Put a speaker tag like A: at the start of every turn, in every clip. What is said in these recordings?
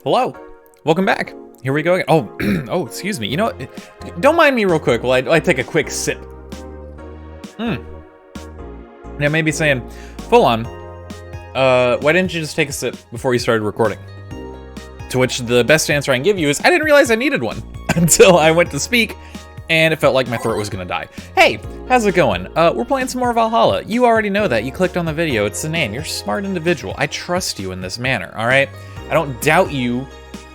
A: Hello, welcome back. Here we go again. Oh, oh, excuse me. You know what? Don't mind me real quick while I take a quick sip. Now, maybe saying, Folon, why didn't you just take a sip before you started recording? To which the best answer I can give you is, I didn't realize I needed one until I went to speak, and it felt like my throat was gonna die. Hey, how's it going? We're playing some more Valhalla. You already know that. You clicked on the video. It's the name. You're a smart individual. I trust you in this manner, all right? I don't doubt you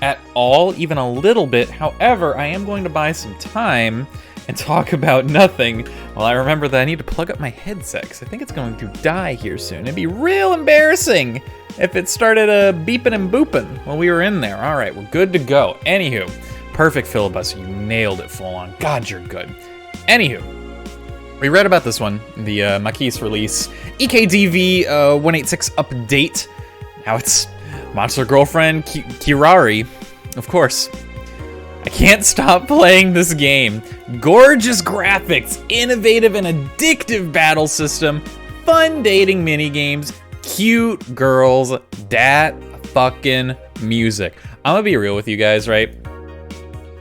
A: at all, even a little bit. However, I am going to buy some time and talk about nothing while I remember that I need to plug up my headset, because I think it's going to die here soon. It'd be real embarrassing if it started beeping and booping while we were in there. All right, we're good to go. Anywho, perfect filibuster. You nailed it, Folon. God, you're good. Anywho, we read about this one, the Maquis release, EKDV 186 update. Now it's Monster Girlfriend Kirari, of course. I can't stop playing this game. Gorgeous graphics, innovative and addictive battle system, fun dating minigames, cute girls, that fucking music. I'm gonna be real with you guys, right?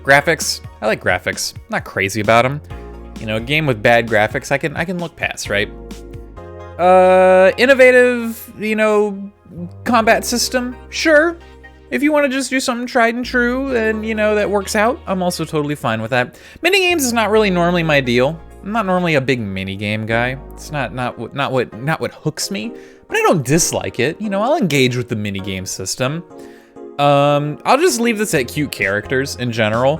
A: Graphics, I like graphics. I'm not crazy about them. You know, a game with bad graphics, I can look past, right? Innovative, you know, combat system, sure. If you want to just do something tried and true and, you know, that works out, I'm also totally fine with that. Minigames is not really normally my deal. I'm not normally a big minigame guy. It's not what hooks me, but I don't dislike it. You know, I'll engage with the minigame system. I'll just leave this at cute characters in general.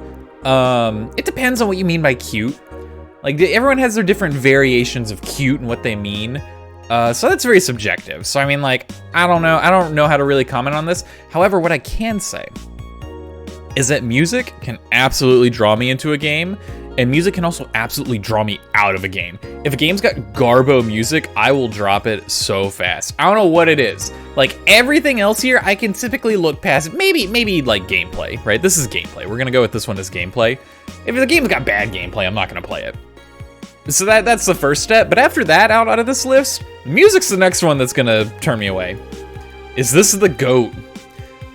A: It depends on what you mean by cute. Like, everyone has their different variations of cute and what they mean. So that's very subjective. So I mean, like, I don't know how to really comment on this. However, what I can say is that music can absolutely draw me into a game, and music can also absolutely draw me out of a game. If a game's got garbo music, I will drop it so fast. I don't know what it is. Like, everything else here, I can typically look past. Maybe like gameplay, right? This is gameplay. We're gonna go with this one as gameplay. If the game's got bad gameplay, I'm not gonna play it. So that's the first step, but after that, out of this list, music's the next one that's gonna turn me away. Is this the GOAT?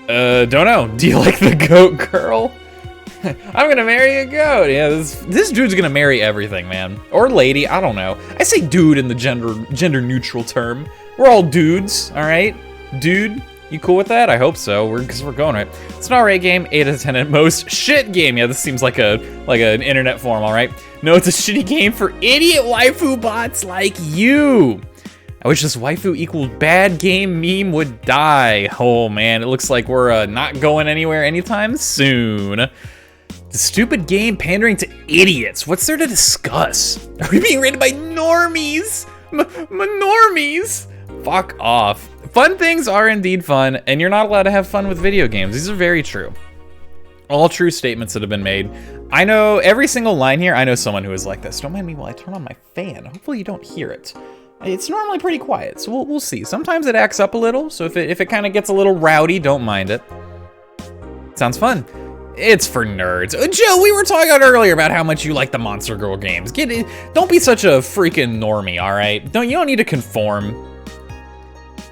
A: Don't know. Do you like the GOAT, girl? I'm gonna marry a goat. Yeah, this dude's gonna marry everything, man. Or lady, I don't know. I say dude in the gender neutral term. We're all dudes, all right? Dude, you cool with that? I hope so, because we're going right. It's an alright game, 8 out of 10 at most. Shit game. Yeah, this seems like an internet forum, all right? No, it's a shitty game for idiot waifu bots like you. I wish this waifu equaled bad game meme would die. Oh man, it looks like we're not going anywhere anytime soon. The stupid game pandering to idiots. What's there to discuss? Are we being rated by normies? Normies? Fuck off. Fun things are indeed fun, and you're not allowed to have fun with video games. These are very true. All true statements that have been made. I know every single line here, I know someone who is like this. Don't mind me while I turn on my fan. Hopefully you don't hear it. It's normally pretty quiet, so we'll see. Sometimes it acts up a little, so if it kind of gets a little rowdy, don't mind it. Sounds fun. It's for nerds. Joe, we were talking earlier about how much you like the Monster Girl games. Don't be such a freaking normie, all right? You don't need to conform.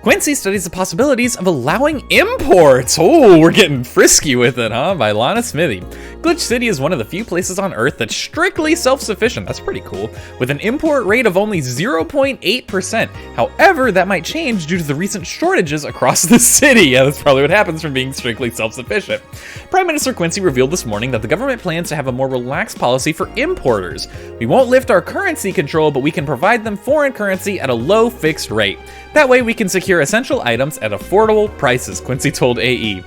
A: Quincy studies the possibilities of allowing imports. Oh, we're getting frisky with it, huh? By Lana Smithy. Glitch City is one of the few places on Earth that's strictly self-sufficient. That's pretty cool. With an import rate of only 0.8%. However, that might change due to the recent shortages across the city. Yeah, that's probably what happens from being strictly self-sufficient. Prime Minister Quincy revealed this morning that the government plans to have a more relaxed policy for importers. We won't lift our currency control, but we can provide them foreign currency at a low fixed rate. That way we can secure essential items at affordable prices, Quincy told AE.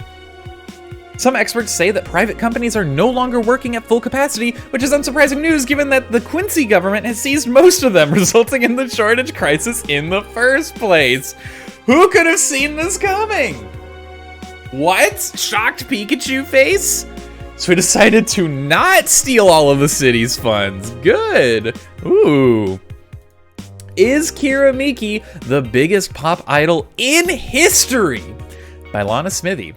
A: Some experts say that private companies are no longer working at full capacity, which is unsurprising news given that the Quincy government has seized most of them, resulting in the shortage crisis in the first place. Who could have seen this coming? What? Shocked Pikachu face? So we decided to not steal all of the city's funds. Good. Ooh. Is Kira Miki the biggest pop idol in history? By Lana Smithy.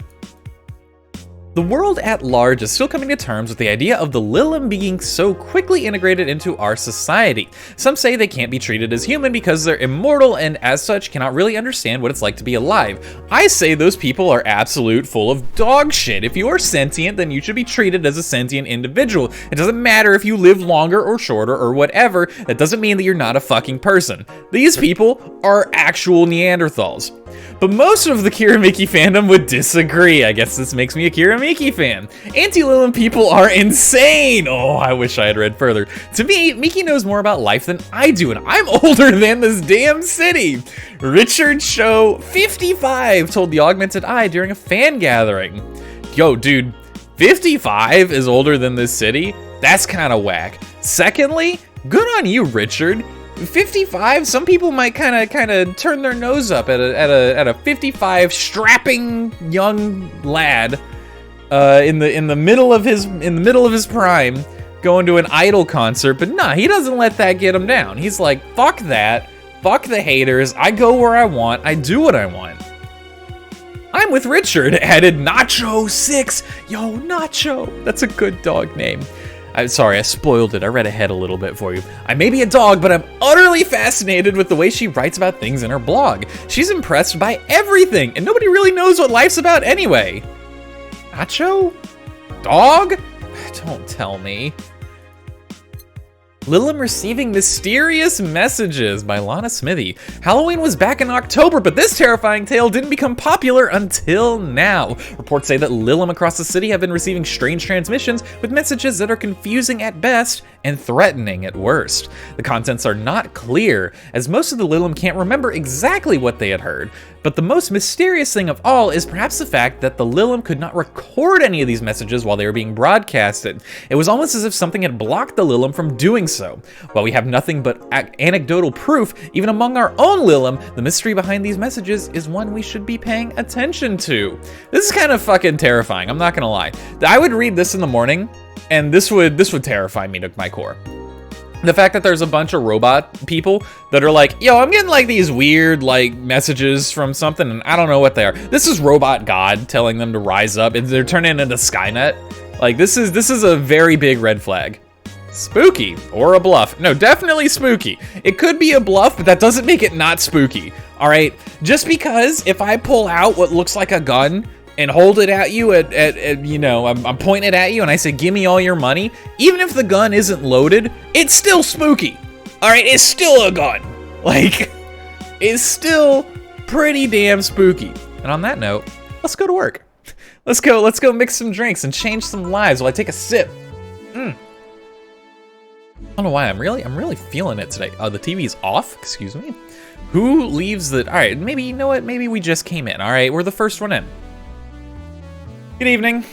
A: The world at large is still coming to terms with the idea of the Lilim being so quickly integrated into our society. Some say they can't be treated as human because they're immortal and as such cannot really understand what it's like to be alive. I say those people are absolute full of dog shit. If you are sentient, then you should be treated as a sentient individual. It doesn't matter if you live longer or shorter or whatever. That doesn't mean that you're not a fucking person. These people are actual Neanderthals. But most of the Kiramiki fandom would disagree. I guess this makes me a Kiramiki fan. Anti-Lilim people are insane! Oh, I wish I had read further. To me, Miki knows more about life than I do, and I'm older than this damn city! Richard Show 55 told the Augmented Eye during a fan gathering. Yo, dude, 55 is older than this city? That's kinda whack. Secondly, good on you, Richard. 55, some people might kind of turn their nose up at a 55 strapping young lad in the middle of his prime going to an Idol concert, but nah, he doesn't let that get him down. He's like, fuck that, fuck the haters, I go where I want, I do what I want. I'm with Richard, added Nacho6. Yo, Nacho, that's a good dog name. I'm sorry, I spoiled it. I read ahead a little bit for you. I may be a dog, but I'm utterly fascinated with the way she writes about things in her blog. She's impressed by everything, and nobody really knows what life's about anyway. Nacho? Dog? Don't tell me. Lilim receiving mysterious messages by Lana Smithy. Halloween was back in October, but this terrifying tale didn't become popular until now. Reports say that Lilim across the city have been receiving strange transmissions with messages that are confusing at best and threatening at worst. The contents are not clear, as most of the Lilim can't remember exactly what they had heard. But the most mysterious thing of all is perhaps the fact that the Lilim could not record any of these messages while they were being broadcasted. It was almost as if something had blocked the Lilim from doing so. While we have nothing but anecdotal proof, even among our own Lilim, the mystery behind these messages is one we should be paying attention to. This is kind of fucking terrifying, I'm not gonna lie. I would read this in the morning, and this would terrify me to my core. The fact that there's a bunch of robot people that are like, yo, I'm getting like these weird like messages from something and I don't know what they are. This is robot God telling them to rise up and they're turning into Skynet. Like this is a very big red flag. Spooky or a bluff. No, definitely spooky. It could be a bluff, but that doesn't make it not spooky. All right, just because if I pull out what looks like a gun and hold it at you at you know, I'm pointing it at you and I say, give me all your money, even if the gun isn't loaded, it's still spooky. All right, it's still a gun. Like, it's still pretty damn spooky. And on that note, let's go to work. Let's go mix some drinks and change some lives while I take a sip. I don't know why, I'm really feeling it today. The TV's off, excuse me. Who leaves the, all right, maybe, you know what, maybe we just came in, all right? We're the first one in. Good evening.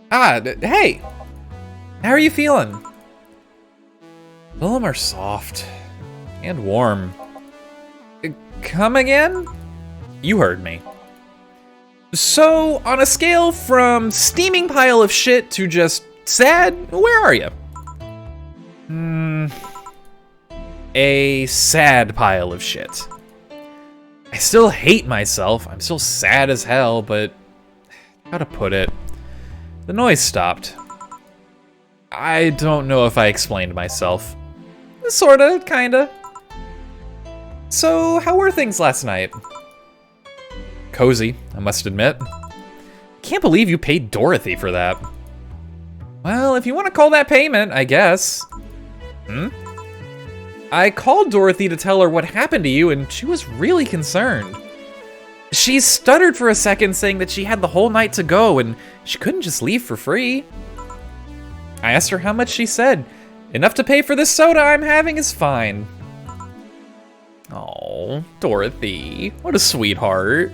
A: Hey. How are you feeling? Lilim are soft and warm. Come again? You heard me. So, on a scale from steaming pile of shit to just sad, where are you? A sad pile of shit. I still hate myself. I'm still sad as hell, but how to put it? The noise stopped. I don't know if I explained myself. Sorta, kinda. So, how were things last night? Cozy, I must admit. Can't believe you paid Dorothy for that. Well, if you want to call that payment, I guess. I called Dorothy to tell her what happened to you, and she was really concerned. She stuttered for a second, saying that she had the whole night to go, and she couldn't just leave for free. I asked her how much. She said, enough to pay for this soda I'm having is fine. Oh, Dorothy, what a sweetheart.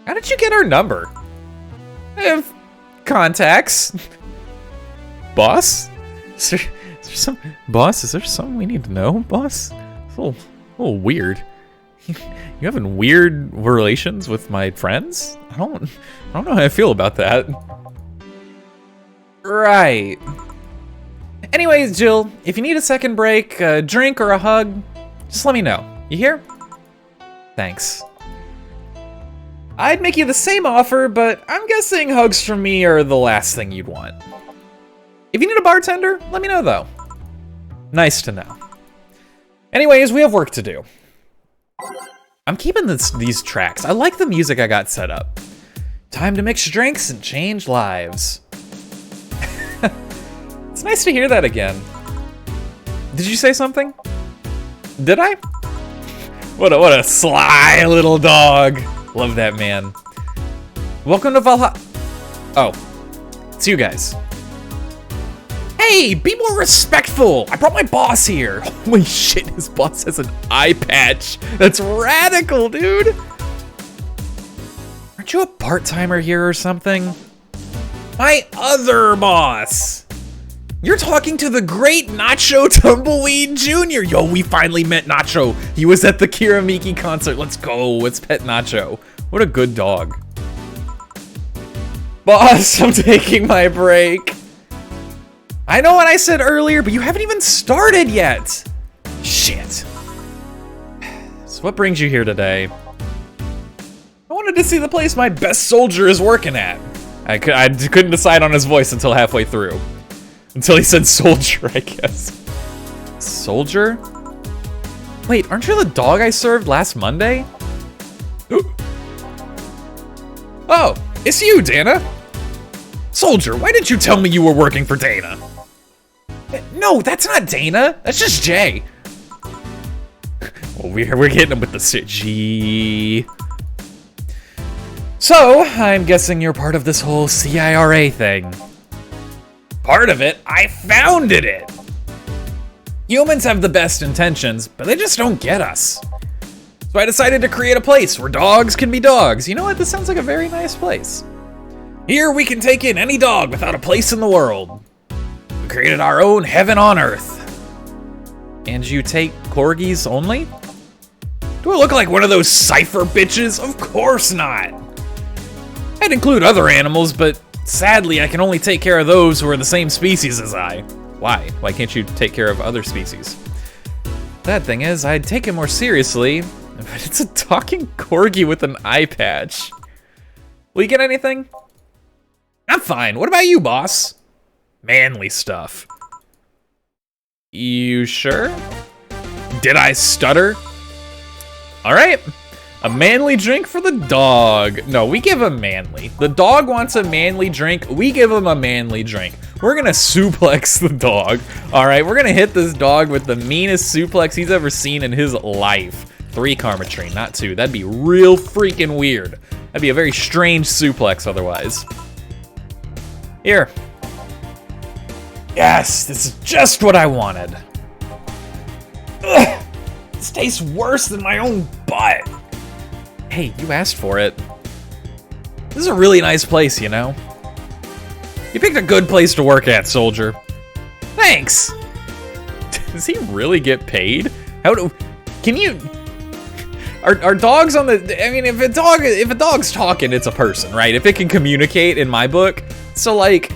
A: How did you get our number? I have contacts. Boss? Is there some, boss, is there something we need to know, boss? It's a little weird. You having weird relations with my friends? I don't know how I feel about that. Right. Anyways, Jill, if you need a second break, a drink, or a hug, just let me know. You hear? Thanks. I'd make you the same offer, but I'm guessing hugs from me are the last thing you'd want. If you need a bartender, let me know though. Nice to know. Anyways, we have work to do. I'm keeping these tracks. I like the music I got set up. Time to mix drinks and change lives. It's nice to hear that again. Did you say something? Did I? What a sly little dog. Love that man. Welcome to Valhalla. Oh, it's you guys. Hey, be more respectful. I brought my boss here. Holy shit, his boss has an eye patch. That's radical, dude. Aren't you a part-timer here or something? My other boss. You're talking to the great Nacho Tumbleweed Jr. Yo, we finally met Nacho. He was at the Kiramiki concert. Let's go. Let's pet Nacho. What a good dog. Boss, I'm taking my break. I know what I said earlier, but you haven't even started yet. Shit. So what brings you here today? I wanted to see the place my best soldier is working at. I couldn't decide on his voice until halfway through. Until he said soldier, I guess. Soldier? Wait, aren't you the dog I served last Monday? Ooh. Oh, it's you, Dana. Soldier, why didn't you tell me you were working for Dana? No, that's not Dana. That's just Jay. Well, we're getting him with the G. So, I'm guessing you're part of this whole CIRA thing. Part of it? I founded it! Humans have the best intentions, but they just don't get us. So I decided to create a place where dogs can be dogs. You know what? This sounds like a very nice place. Here we can take in any dog without a place in the world. We created our own heaven on earth. And you take corgis only? Do I look like one of those cipher bitches? Of course not. I'd include other animals, but sadly, I can only take care of those who are the same species as I. Why? Why can't you take care of other species? Bad thing is, I'd take it more seriously, but it's a talking corgi with an eye patch. Will you get anything? I'm fine. What about you, boss? Manly stuff. You sure? Did I stutter? All right. A manly drink for the dog. No, we give him manly. The dog wants a manly drink. We give him a manly drink. We're gonna suplex the dog. All right, we're gonna hit this dog with the meanest suplex he's ever seen in his life. 3 karma train, not 2. That'd be real freaking weird. That'd be a very strange suplex otherwise. Here. Yes, this is just what I wanted. Ugh, this tastes worse than my own butt. Hey, you asked for it. This is a really nice place, you know? You picked a good place to work at, soldier. Thanks! Does he really get paid? Can you... Are dogs on the... I mean, if a dog's talking, it's a person, right? If it can communicate in my book. So, like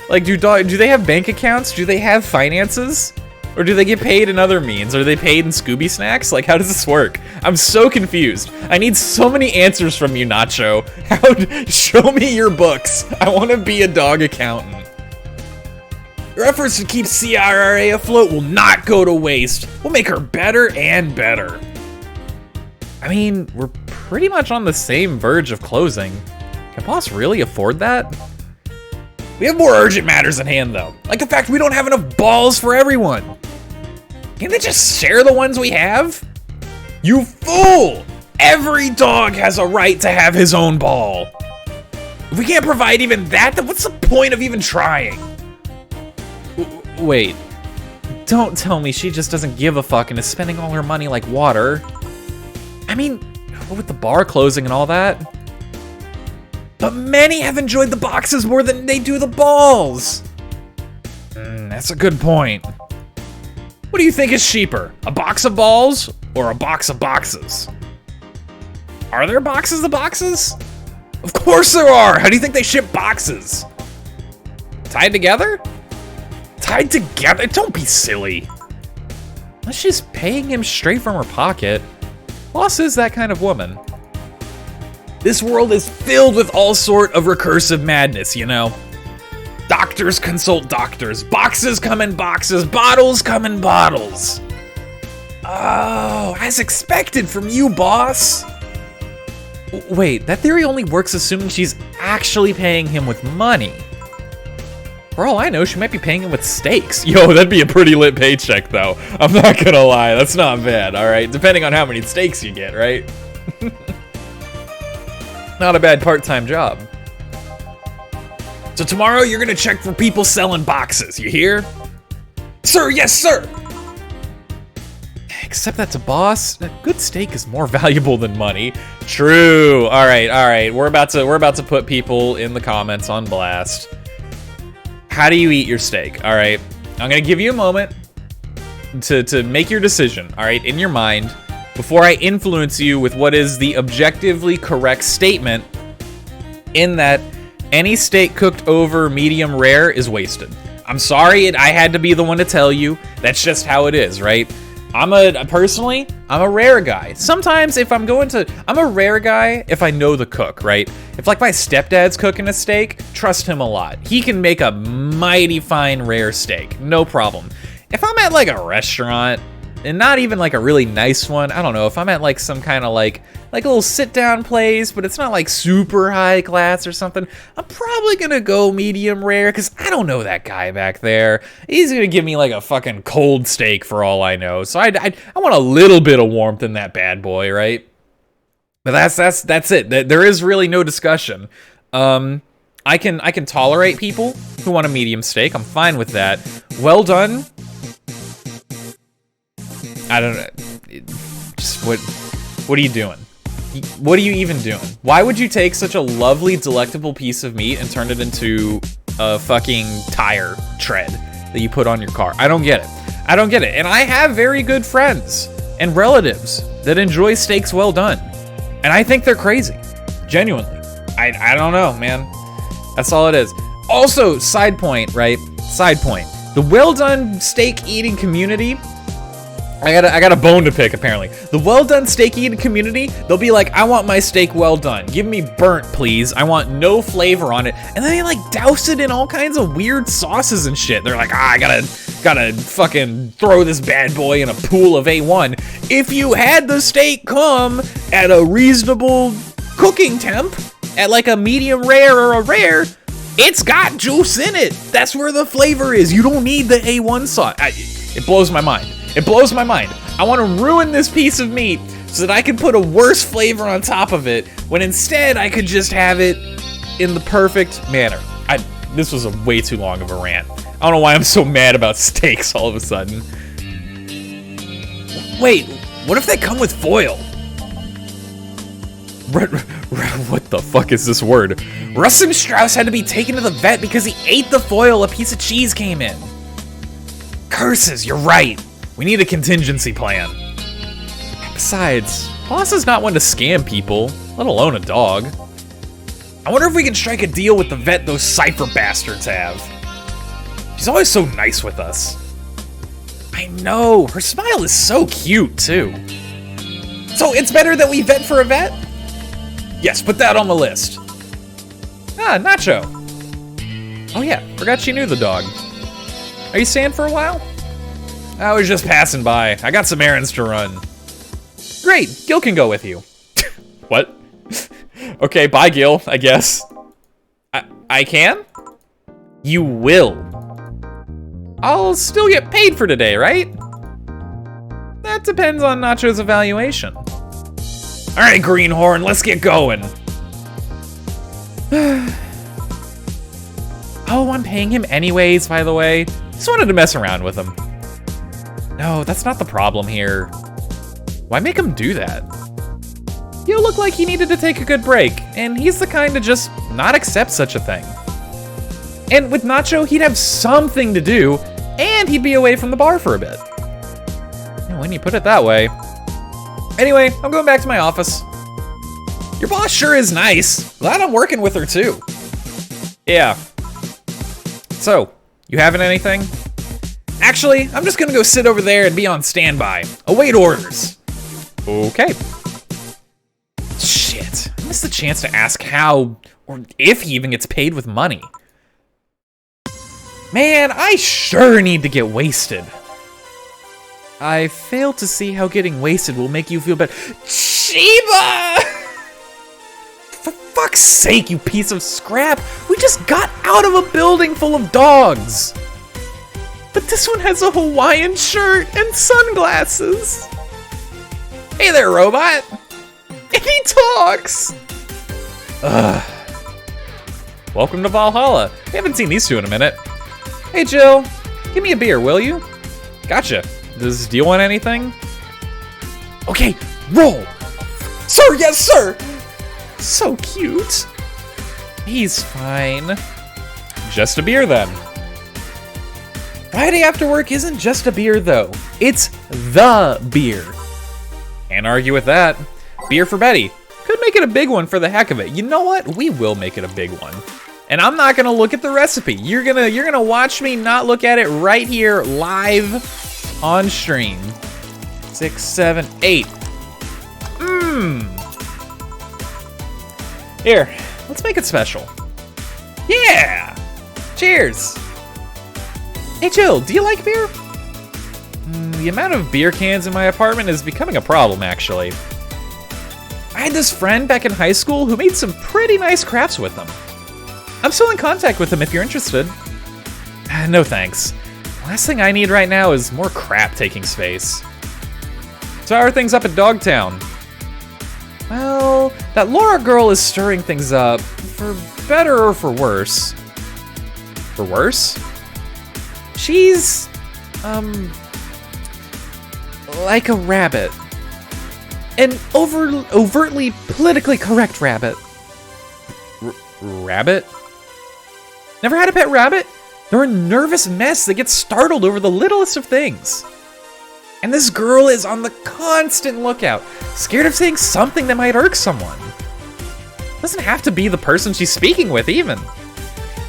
A: do they have bank accounts? Do they have finances? Or do they get paid in other means? Are they paid in Scooby snacks? Like, how does this work? I'm so confused. I need so many answers from you, Nacho. Show me your books. I want to be a dog accountant. Your efforts to keep CRRA afloat will not go to waste. We'll make her better and better. I mean, we're pretty much on the same verge of closing. Can boss really afford that? We have more urgent matters at hand, though. Like the fact we don't have enough balls for everyone. Can't they just share the ones we have? You fool! Every dog has a right to have his own ball. If we can't provide even that, then what's the point of even trying? Wait. Don't tell me she just doesn't give a fuck and is spending all her money like water. I mean, with the bar closing and all that. But many have enjoyed the boxes more than they do the balls. That's a good point. What do you think is cheaper? A box of balls or a box of boxes? Are there boxes of boxes? Of course there are. How do you think they ship boxes? Tied together? Tied together? Don't be silly. Unless she's paying him straight from her pocket. Boss is that kind of woman. This world is filled with all sort of recursive madness, you know? Doctors consult doctors, boxes come in boxes, bottles come in bottles. Oh, as expected from you, boss. Wait, that theory only works assuming she's actually paying him with money. For all I know, she might be paying him with steaks. Yo, that'd be a pretty lit paycheck, though. I'm not gonna lie, that's not bad, all right? Depending on how many steaks you get, right? Not a bad part-time job. So tomorrow, you're gonna check for people selling boxes, you hear? Sir, yes, sir! Except that's a boss. A good steak is more valuable than money. True. All right. We're about to put people in the comments on blast. How do you eat your steak? All right. I'm gonna give you a moment to make your decision. All right, in your mind, before I influence you with what is the objectively correct statement. In that, any steak cooked over medium rare is wasted. I'm sorry, I had to be the one to tell you. That's just how it is, right? Personally, I'm a rare guy. Sometimes if I'm a rare guy if I know the cook, right? If like my stepdad's cooking a steak, trust him a lot. He can make a mighty fine rare steak, no problem. If I'm at like a restaurant, and not even like a really nice one, I don't know, if I'm at like some kind of like a little sit down place, but it's not like super high class or something, I'm probably gonna go medium rare because I don't know that guy back there. He's gonna give me like a fucking cold steak for all I know. So I want a little bit of warmth in that bad boy, right? But that's it. There is really no discussion. I can tolerate people who want a medium steak. I'm fine with that. Well done. I don't know. Just what are you doing? What are you even doing? Why would you take such a lovely, delectable piece of meat and turn it into a fucking tire tread that you put on your car? I don't get it. I don't get it. And I have very good friends and relatives that enjoy steaks well done. And I think they're crazy. Genuinely. I don't know, man. That's all it is. Also, side point, right? Side point. The well done steak eating community, I got a bone to pick, apparently. The well-done steak eating community, they'll be like, I want my steak well done. Give me burnt, please. I want no flavor on it. And then they like douse it in all kinds of weird sauces and shit. They're like, I gotta fucking throw this bad boy in a pool of A1. If you had the steak come at a reasonable cooking temp, at like a medium rare or a rare, it's got juice in it. That's where the flavor is. You don't need the A1 sauce. It blows my mind. It blows my mind. I want to ruin this piece of meat so that I can put a worse flavor on top of it, when instead I could just have it in the perfect manner. This was a way too long of a rant. I don't know why I'm so mad about steaks all of a sudden. Wait, what if they come with foil? What the fuck is this word? Rustin Strauss had to be taken to the vet because he ate the foil a piece of cheese came in. Curses, you're right. We need a contingency plan. Besides, Boss is not one to scam people, let alone a dog. I wonder if we can strike a deal with the vet those Cypher bastards have. She's always so nice with us. I know, her smile is so cute, too. So it's better that we vet for a vet? Yes, put that on the list. Ah, Nacho. Oh yeah, forgot she knew the dog. Are you staying for a while? I was just passing by. I got some errands to run. Great, Gil can go with you. What? Okay, bye Gil, I guess. I can? You will. I'll still get paid for today, right? That depends on Nacho's evaluation. All right, Greenhorn, let's get going. Oh, I'm paying him anyways, by the way. Just wanted to mess around with him. No, that's not the problem here. Why make him do that? You look like he needed to take a good break, and he's the kind to just not accept such a thing. And with Nacho, he'd have something to do, and he'd be away from the bar for a bit. When you put it that way. Anyway, I'm going back to my office. Your boss sure is nice. Glad I'm working with her too. Yeah. So, you having anything? Actually, I'm just gonna go sit over there and be on standby. Await orders. Okay. Shit, I'm missed the chance to ask how, or if he even gets paid with money. Man, I sure need to get wasted. I fail to see how getting wasted will make you feel better. Chiba! For fuck's sake, you piece of scrap! We just got out of a building full of dogs! But this one has a Hawaiian shirt and sunglasses! Hey there, robot! And he talks! Ugh. Welcome to Valhalla. We haven't seen these two in a minute. Hey, Jill. Give me a beer, will you? Gotcha. Do you want anything? Okay, roll! Sir, yes, sir! So cute. He's fine. Just a beer, then. Friday after work isn't just a beer, though. It's the beer. Can't argue with that. Beer for Betty. Could make it a big one for the heck of it. You know what? We will make it a big one. And I'm not gonna look at the recipe. You're gonna watch me not look at it right here live on stream. 6, 7, 8. Here, let's make it special. Yeah! Cheers! Hey Jill, do you like beer? The amount of beer cans in my apartment is becoming a problem, actually. I had this friend back in high school who made some pretty nice crafts with them. I'm still in contact with him if you're interested. No thanks. Last thing I need right now is more crap taking space. So how are things up at Dogtown? Well, that Laura girl is stirring things up, for better or for worse. For worse? She's, like a rabbit. An overtly politically correct rabbit. Rabbit? Never had a pet rabbit? They're a nervous mess that gets startled over the littlest of things. And this girl is on the constant lookout, scared of saying something that might irk someone. Doesn't have to be the person she's speaking with, even.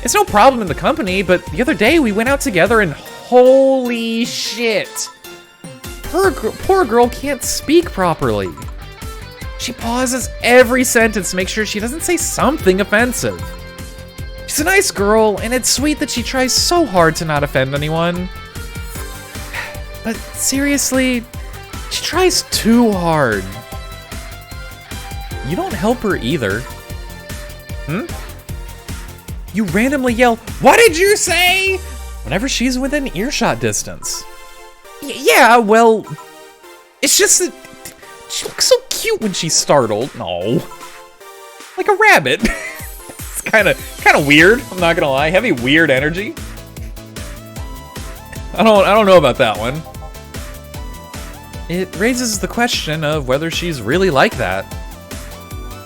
A: It's no problem in the company, but the other day we went out together and holy shit. Poor girl can't speak properly. She pauses every sentence to make sure she doesn't say something offensive. She's a nice girl, and it's sweet that she tries so hard to not offend anyone. But seriously, she tries too hard. You don't help her either. You randomly yell, "What did you say?" whenever she's within earshot distance. Yeah, well, it's just that she looks so cute when she's startled. No, like a rabbit. It's kind of weird. I'm not gonna lie, heavy weird energy. I don't know about that one. It raises the question of whether she's really like that,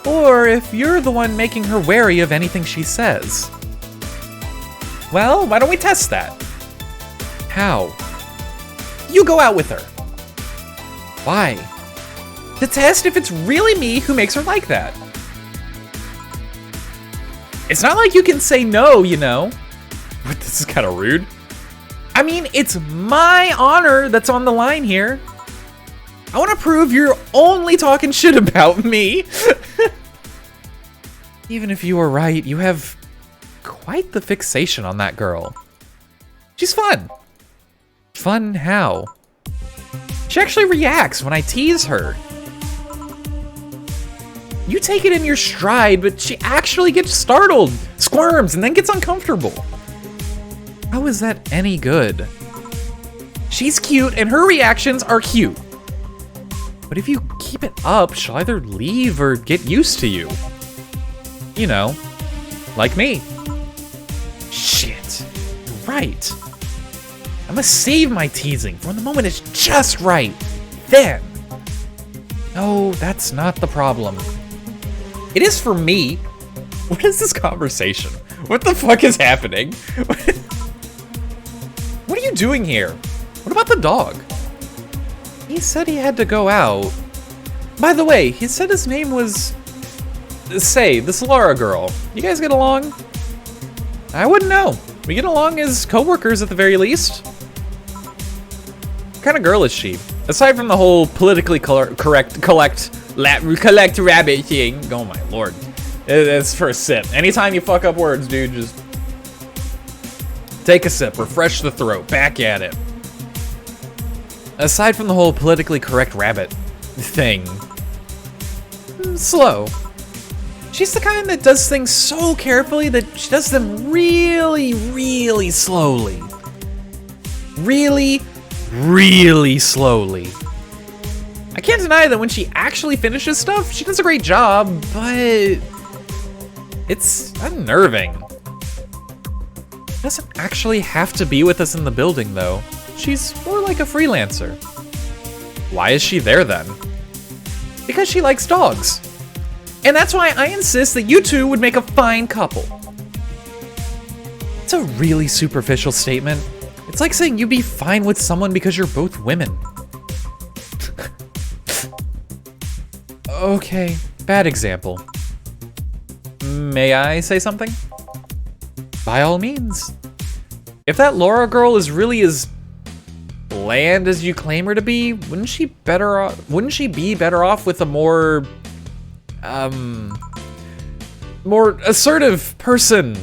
A: or if you're the one making her wary of anything she says. Well, why don't we test that? How? You go out with her. Why? To test if it's really me who makes her like that. It's not like you can say no, you know. But this is kind of rude. I mean, it's my honor that's on the line here. I want to prove you're only talking shit about me. Even if you were right, you have quite the fixation on that girl. She's fun. Fun how? She actually reacts when I tease her. You take it in your stride, but she actually gets startled, squirms, and then gets uncomfortable. How is that any good? She's cute, and her reactions are cute. But if you keep it up, she'll either leave or get used to you. You know, like me. Shit, you're right. I must save my teasing for when the moment is just right. Then. No, that's not the problem. It is for me. What is this conversation? What the fuck is happening? What are you doing here? What about the dog? He said he had to go out. By the way, he said his name was... Say, this Laura girl. You guys get along? I wouldn't know. We get along as co-workers at the very least. What kind of girl is she? Aside from the whole politically correct collect rabbit king. Oh my lord. It's for a sip. Anytime you fuck up words, dude, just take a sip, refresh the throat, back at it. Aside from the whole politically correct rabbit thing, slow. She's the kind that does things so carefully that she does them really, really slowly. Really, really slowly. I can't deny that when she actually finishes stuff, she does a great job, but it's unnerving. She doesn't actually have to be with us in the building, though. She's more like a freelancer. Why is she there, then? Because she likes dogs. And that's why I insist that you two would make a fine couple. It's a really superficial statement. It's like saying you'd be fine with someone because you're both women. Okay, bad example. May I say something? By all means. If that Laura girl is really as bland as you claim her to be, wouldn't she be better off with a more assertive person?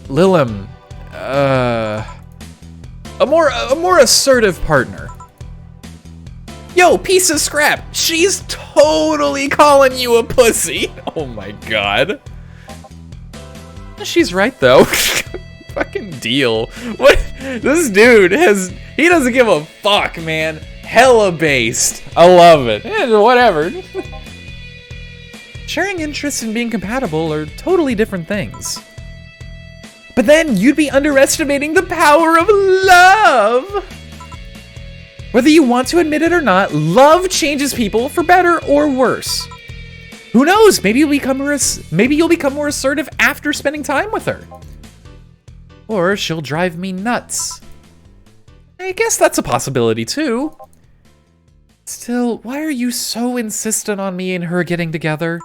A: Lilim. A more assertive partner. Yo, piece of scrap. She's totally calling you a pussy. Oh my god. She's right though. Fucking deal. What? This dude he doesn't give a fuck, man. Hella based. I love it. Whatever. Sharing interests and being compatible are totally different things. But then you'd be underestimating the power of love. Whether you want to admit it or not, love changes people for better or worse. Who knows? Maybe you'll become more assertive after spending time with her. Or she'll drive me nuts. I guess that's a possibility too. Still, why are you so insistent on me and her getting together?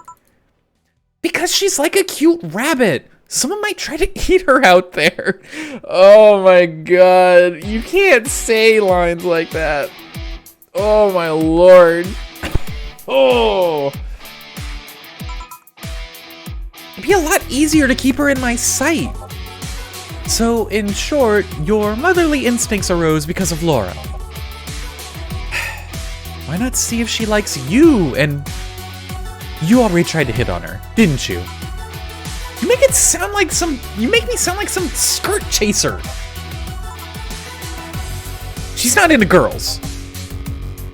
A: Because she's like a cute rabbit. Someone might try to eat her out there. Oh my god. You can't say lines like that. Oh my lord. Oh. It'd be a lot easier to keep her in my sight. So, in short, your motherly instincts arose because of Laura. Why not see if she likes you? And you already tried to hit on her, didn't you? You make me sound like some skirt chaser. She's not into girls.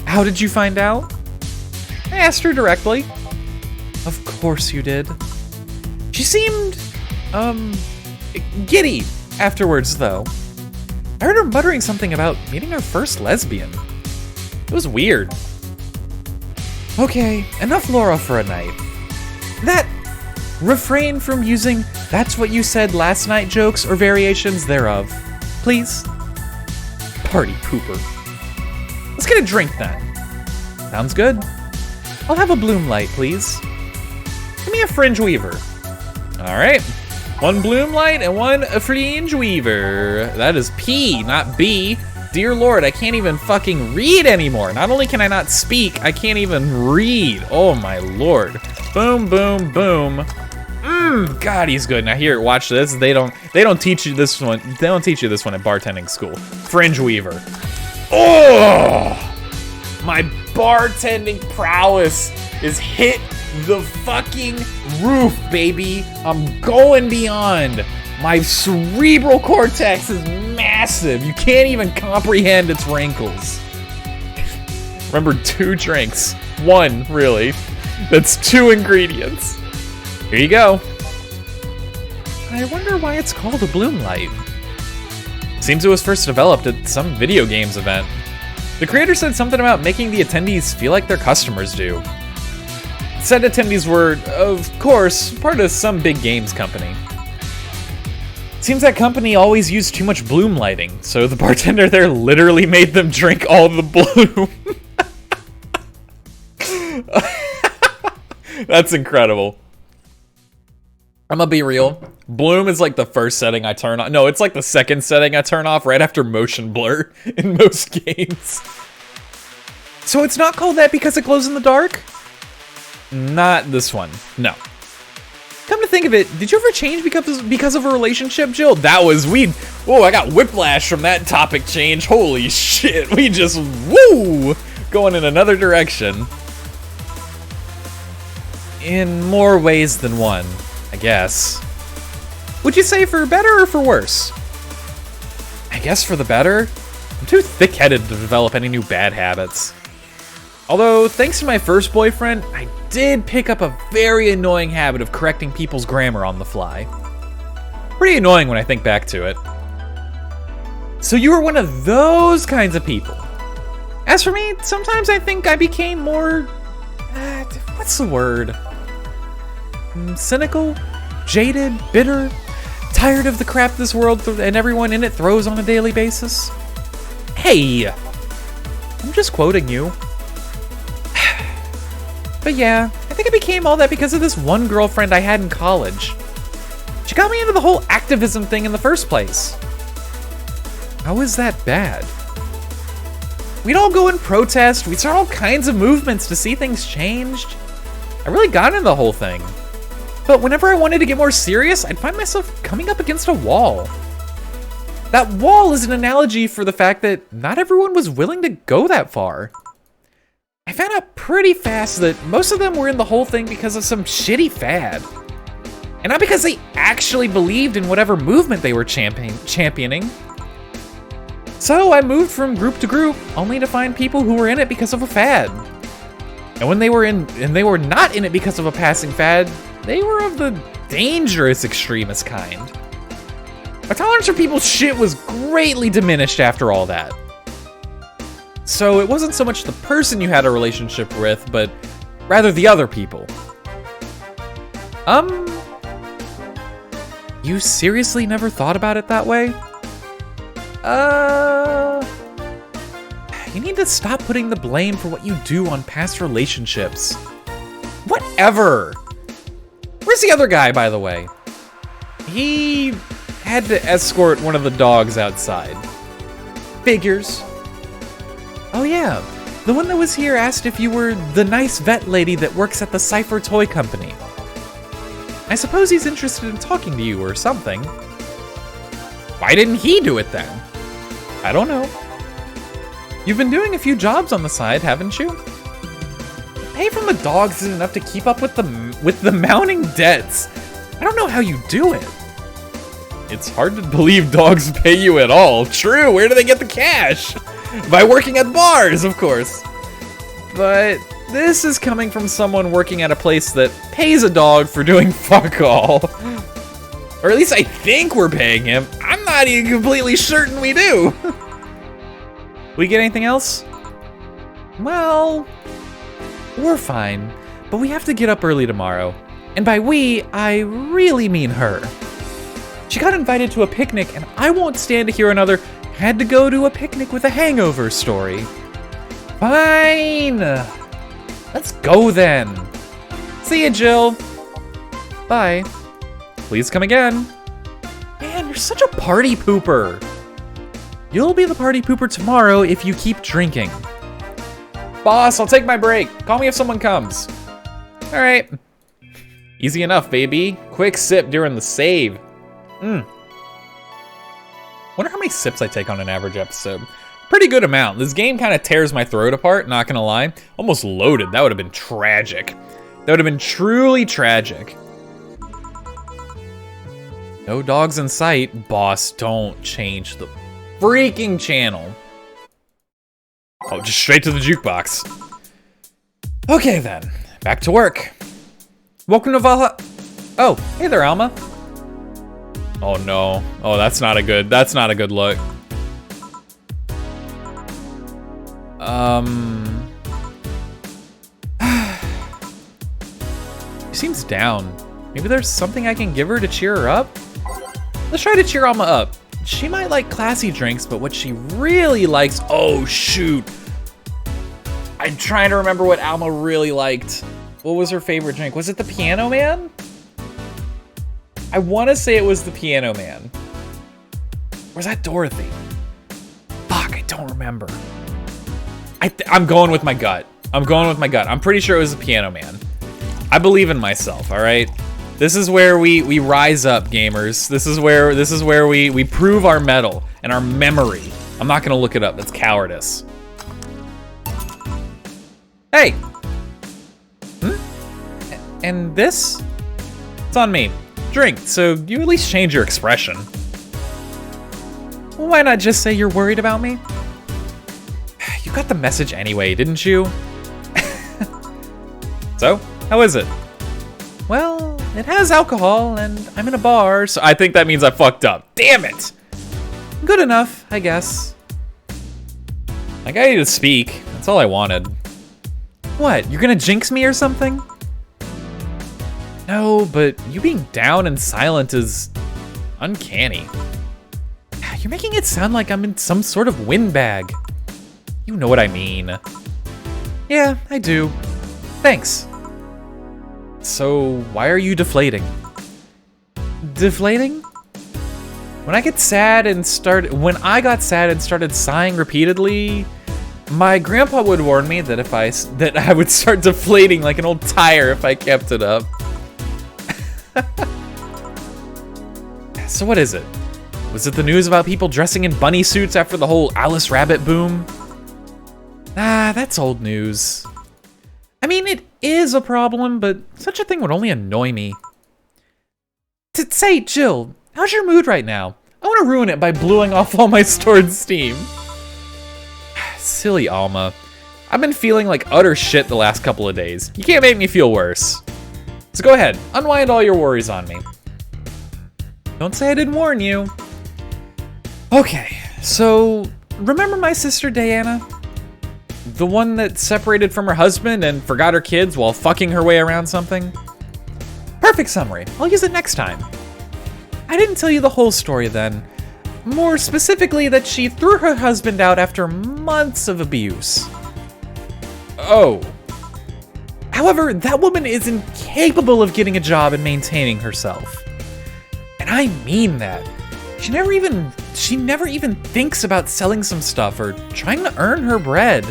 A: How did you find out? I asked her directly. Of course you did. She seemed, giddy afterwards, though. I heard her muttering something about meeting her first lesbian. It was weird. Okay, enough Laura for a night. Refrain from using "that's what you said last night" jokes or variations thereof. Please? Party pooper. Let's get a drink then. Sounds good. I'll have a bloom light, please. Give me a fringe weaver. Alright. One bloom light and one fringe weaver. That is P, not B. Dear Lord, I can't even fucking read anymore. Not only can I not speak, I can't even read. Oh my lord. Boom, boom, boom. God, he's good. Now here, watch this. They don't teach you this one. They don't teach you this one at bartending school. Fringe weaver. Oh! My bartending prowess is hit the fucking roof, baby. I'm going beyond. My cerebral cortex is massive. You can't even comprehend its wrinkles. Remember, 2 drinks. 1, really. That's 2 ingredients. Here you go. I wonder why it's called a bloom light. Seems it was first developed at some video games event. The creator said something about making the attendees feel like their customers do. Said attendees were, of course, part of some big games company. Seems that company always used too much bloom lighting, so the bartender there literally made them drink all the bloom. That's incredible. I'm gonna be real. Bloom is like the first setting I turn on. No, it's like the second setting I turn off right after motion blur in most games. So it's not called that because it glows in the dark? Not this one, no. Come to think of it, did you ever change because of a relationship, Jill? That was, I got whiplash from that topic change. Holy shit, we just, woo, going in another direction. In more ways than one, I guess. Would you say for better or for worse? I guess for the better. I'm too thick-headed to develop any new bad habits. Although, thanks to my first boyfriend, I did pick up a very annoying habit of correcting people's grammar on the fly. Pretty annoying when I think back to it. So you were one of those kinds of people. As for me, sometimes I think I became more... what's the word? Cynical? Jaded? Bitter? Tired of the crap this world and everyone in it throws on a daily basis? Hey! I'm just quoting you. But yeah, I think I became all that because of this one girlfriend I had in college. She got me into the whole activism thing in the first place. How is that bad? We'd all go and protest, we'd start all kinds of movements to see things changed. I really got into the whole thing. But whenever I wanted to get more serious, I'd find myself coming up against a wall. That wall is an analogy for the fact that not everyone was willing to go that far. I found out pretty fast that most of them were in the whole thing because of some shitty fad. And not because they actually believed in whatever movement they were championing. So I moved from group to group, only to find people who were in it because of a fad. And when they were not in it because of a passing fad, they were of the dangerous extremist kind. My tolerance for people's shit was greatly diminished after all that. So it wasn't so much the person you had a relationship with, but rather the other people. You seriously never thought about it that way? You need to stop putting the blame for what you do on past relationships. Whatever. Where's the other guy, by the way? He had to escort one of the dogs outside. Figures. Oh yeah, the one that was here asked if you were the nice vet lady that works at the Cypher Toy Company. I suppose he's interested in talking to you or something. Why didn't he do it then? I don't know. You've been doing a few jobs on the side, haven't you? The pay from the dogs isn't enough to keep up with the mounting debts. I don't know how you do it. It's hard to believe dogs pay you at all. True, where do they get the cash? By working at bars, of course. But this is coming from someone working at a place that pays a dog for doing fuck all. Or at least I think we're paying him. I'm not even completely certain we do. We get anything else? Well, we're fine, but we have to get up early tomorrow. And by we, I really mean her. She got invited to a picnic, and I won't stand to hear another had to go to a picnic with a hangover story. Fine. Let's go then. See ya, Jill. Bye. Please come again. Man, you're such a party pooper. You'll be the party pooper tomorrow if you keep drinking. Boss, I'll take my break. Call me if someone comes. All right. Easy enough, baby. Quick sip during the save. Wonder how many sips I take on an average episode. Pretty good amount. This game kind of tears my throat apart, not gonna lie. Almost loaded. That would have been tragic. That would have been truly tragic. No dogs in sight. Boss, don't change the freaking channel. Oh, just straight to the jukebox. Okay then, back to work. Welcome to Valhalla. Oh, hey there, Alma. Oh no. Oh, that's not a good look. She seems down. Maybe there's something I can give her to cheer her up? Let's try to cheer Alma up. She might like classy drinks, but what she really likes, oh shoot. I'm trying to remember what Alma really liked. What was her favorite drink? Was it the Piano Man? I want to say it was the Piano Man. Or was that Dorothy? Fuck, I don't remember. I'm going with my gut. I'm pretty sure it was the Piano Man. I believe in myself, all right? This is where we rise up, gamers. This is where we prove our mettle and our memory. I'm not gonna look it up, that's cowardice. Hey! And this? It's on me. Drink, so you at least change your expression. Why not just say you're worried about me? You got the message anyway, didn't you? So, how is it? Well, it has alcohol, and I'm in a bar, so I think that means I fucked up. Damn it! Good enough, I guess. I got you to speak. That's all I wanted. What, you're gonna jinx me or something? No, but you being down and silent is uncanny. You're making it sound like I'm in some sort of windbag. You know what I mean. Yeah, I do. Thanks. So, why are you deflating? Deflating? When I got sad and started sighing repeatedly, my grandpa would warn me that I would start deflating like an old tire if I kept it up. So what is it? Was it the news about people dressing in bunny suits after the whole Alice Rabbit boom? Ah, that's old news. I mean, it is a problem, but such a thing would only annoy me. Say, Jill, how's your mood right now? I want to ruin it by blowing off all my stored steam. Silly Alma. I've been feeling like utter shit the last couple of days. You can't make me feel worse. So go ahead, unwind all your worries on me. Don't say I didn't warn you. Okay, so remember my sister Diana? The one that separated from her husband and forgot her kids while fucking her way around something? Perfect summary, I'll use it next time. I didn't tell you the whole story then. More specifically that she threw her husband out after months of abuse. Oh. However, that woman is incapable of getting a job and maintaining herself. And I mean that. She never even thinks about selling some stuff or trying to earn her bread.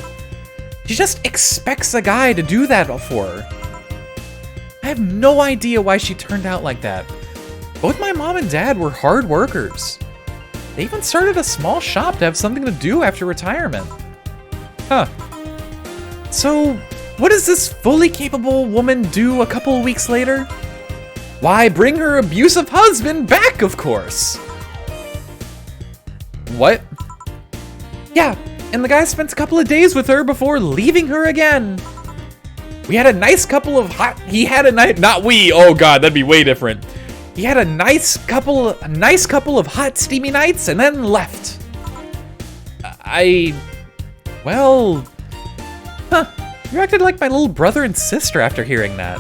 A: She just expects a guy to do that for her. I have no idea why she turned out like that. Both my mom and dad were hard workers. They even started a small shop to have something to do after retirement. Huh. So, what does this fully capable woman do a couple of weeks later? Why, bring her abusive husband back, of course. What? Yeah, and the guy spent a couple of days with her before leaving her again. We had a nice couple of not we, oh god, that'd be way different. He had a nice couple of hot, steamy nights and then left. Well, you acted like my little brother and sister after hearing that.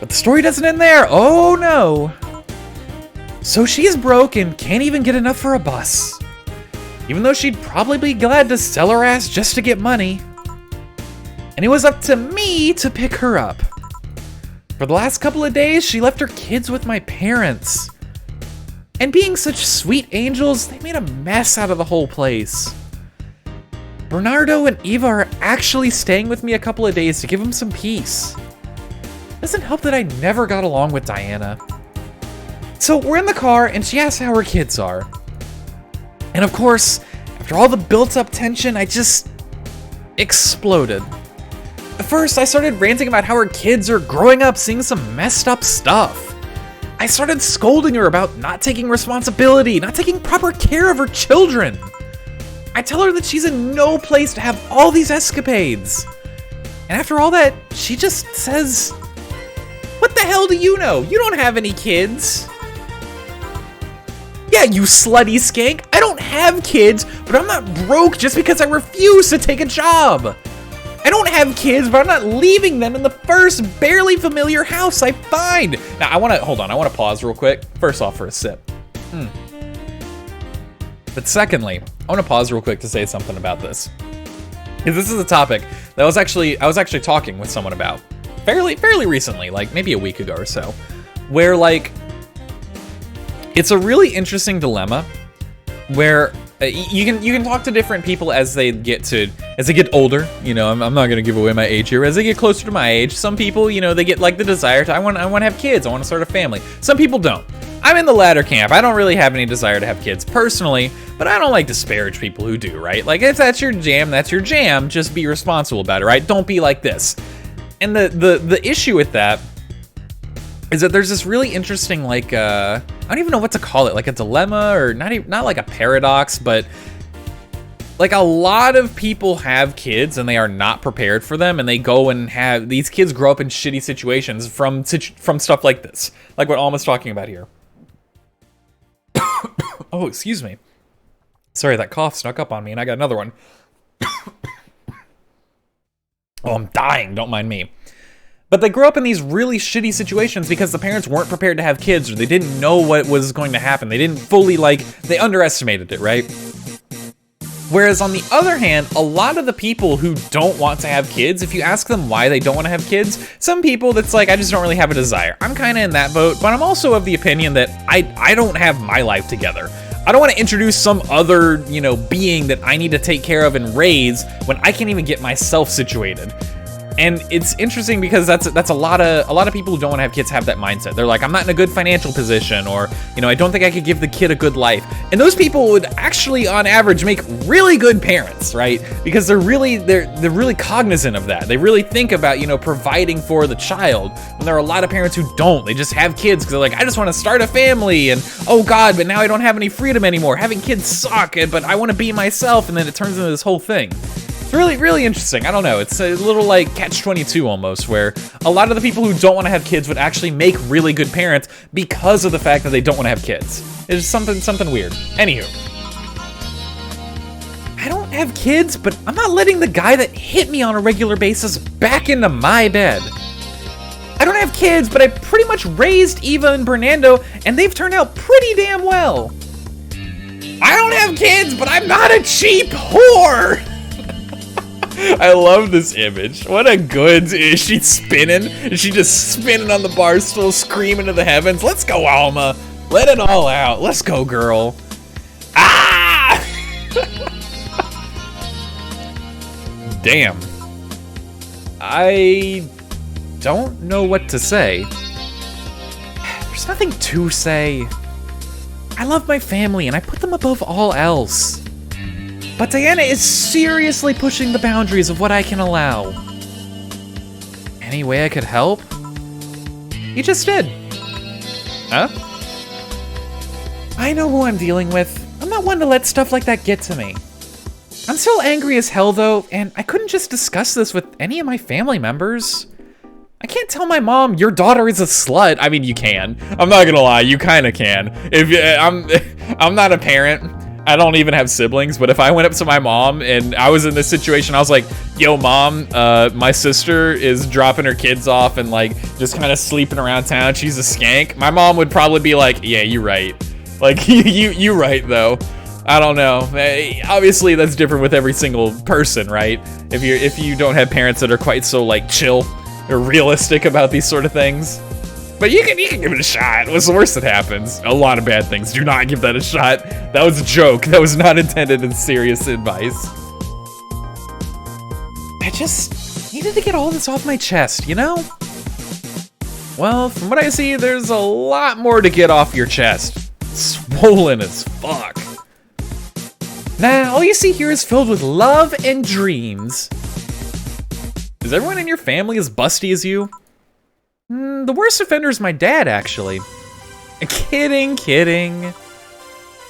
A: But the story doesn't end there, oh no. So she's broke and can't even get enough for a bus. Even though she'd probably be glad to sell her ass just to get money. And it was up to me to pick her up. For the last couple of days, she left her kids with my parents. And being such sweet angels, they made a mess out of the whole place. Bernardo and Eva are actually staying with me a couple of days to give them some peace. Doesn't help that I never got along with Diana. So we're in the car and she asks how her kids are. And of course, after all the built up tension, I just exploded. At first, I started ranting about how her kids are growing up seeing some messed up stuff. I started scolding her about not taking responsibility, not taking proper care of her children. I tell her that she's in no place to have all these escapades. And after all that, she just says, "What the hell do you know? You don't have any kids." Yeah, you slutty skank, I don't have kids, but I'm not broke just because I refuse to take a job. I don't have kids, but I'm not leaving them in the first barely familiar house I find. Now, I want to pause real quick. First off, for a sip. But secondly, I want to pause real quick to say something about this. Because this is a topic that I was actually talking with someone about fairly recently, like maybe a week ago or so, where like, it's a really interesting dilemma where you can talk to different people as they get to as they get older, you know, I'm not gonna give away my age here. As they get closer to my age, some people, you know, they get like the desire to, I want to have kids. I want to start a family. Some people don't. I'm in the latter camp. I don't really have any desire to have kids personally, but I don't like to disparage people who do, right? Like, if that's your jam, that's your jam. Just be responsible about it, right? Don't be like this. And the issue with that is that there's this really interesting, like, I don't even know what to call it, like a dilemma, or not like a paradox, but like a lot of people have kids and they are not prepared for them, and they go and have, these kids grow up in shitty situations from stuff like this, like what Alma's talking about here. Oh, excuse me. Sorry, that cough snuck up on me and I got another one. Oh, I'm dying, don't mind me. But they grew up in these really shitty situations because the parents weren't prepared to have kids, or they didn't know what was going to happen. They didn't fully, like, they underestimated it, right? Whereas on the other hand, a lot of the people who don't want to have kids, if you ask them why they don't want to have kids, some people that's like, I just don't really have a desire. I'm kind of in that boat, but I'm also of the opinion that I don't have my life together. I don't want to introduce some other, you know, being that I need to take care of and raise when I can't even get myself situated. And it's interesting because that's a lot of people who don't want to have kids have that mindset. They're like, I'm not in a good financial position, or, you know, I don't think I could give the kid a good life. And those people would actually, on average, make really good parents, right? Because they're really cognizant of that. They really think about, you know, providing for the child. And there are a lot of parents who don't. They just have kids because they're like, I just want to start a family, and oh God, but now I don't have any freedom anymore. Having kids suck, but I want to be myself, and then it turns into this whole thing. It's really, really interesting. I don't know. It's a little like catch-22 almost, where a lot of the people who don't want to have kids would actually make really good parents because of the fact that they don't want to have kids. It's something weird. Anywho. I don't have kids, but I'm not letting the guy that hit me on a regular basis back into my bed. I don't have kids, but I pretty much raised Eva and Bernardo, and they've turned out pretty damn well. I don't have kids, but I'm not a cheap whore! I love this image. What a good, is she spinning? Is she just spinning on the bar stool, screaming to the heavens? Let's go, Alma. Let it all out. Let's go, girl. Ah! Damn. I don't know what to say. There's nothing to say. I love my family and I put them above all else. But Diana is seriously pushing the boundaries of what I can allow. Any way I could help? You just did. Huh? I know who I'm dealing with. I'm not one to let stuff like that get to me. I'm still angry as hell though, and I couldn't just discuss this with any of my family members. I can't tell my mom your daughter is a slut. I mean, you can. I'm not gonna lie, you kind of can. I'm not a parent. I don't even have siblings, but if I went up to my mom and I was in this situation, I was like, yo mom, my sister is dropping her kids off and like just kind of sleeping around town. She's a skank. My mom would probably be like, yeah, you're right. Like you right though. I don't know. Obviously that's different with every single person, right? If you don't have parents that are quite so like chill or realistic about these sort of things. But you can give it a shot. What's the worst that happens? A lot of bad things. Do not give that a shot. That was a joke. That was not intended as serious advice. I just needed to get all this off my chest, you know? Well, from what I see, there's a lot more to get off your chest. Swollen as fuck. Nah, all you see here is filled with love and dreams. Is everyone in your family as busty as you? The worst offender is my dad, actually. Kidding.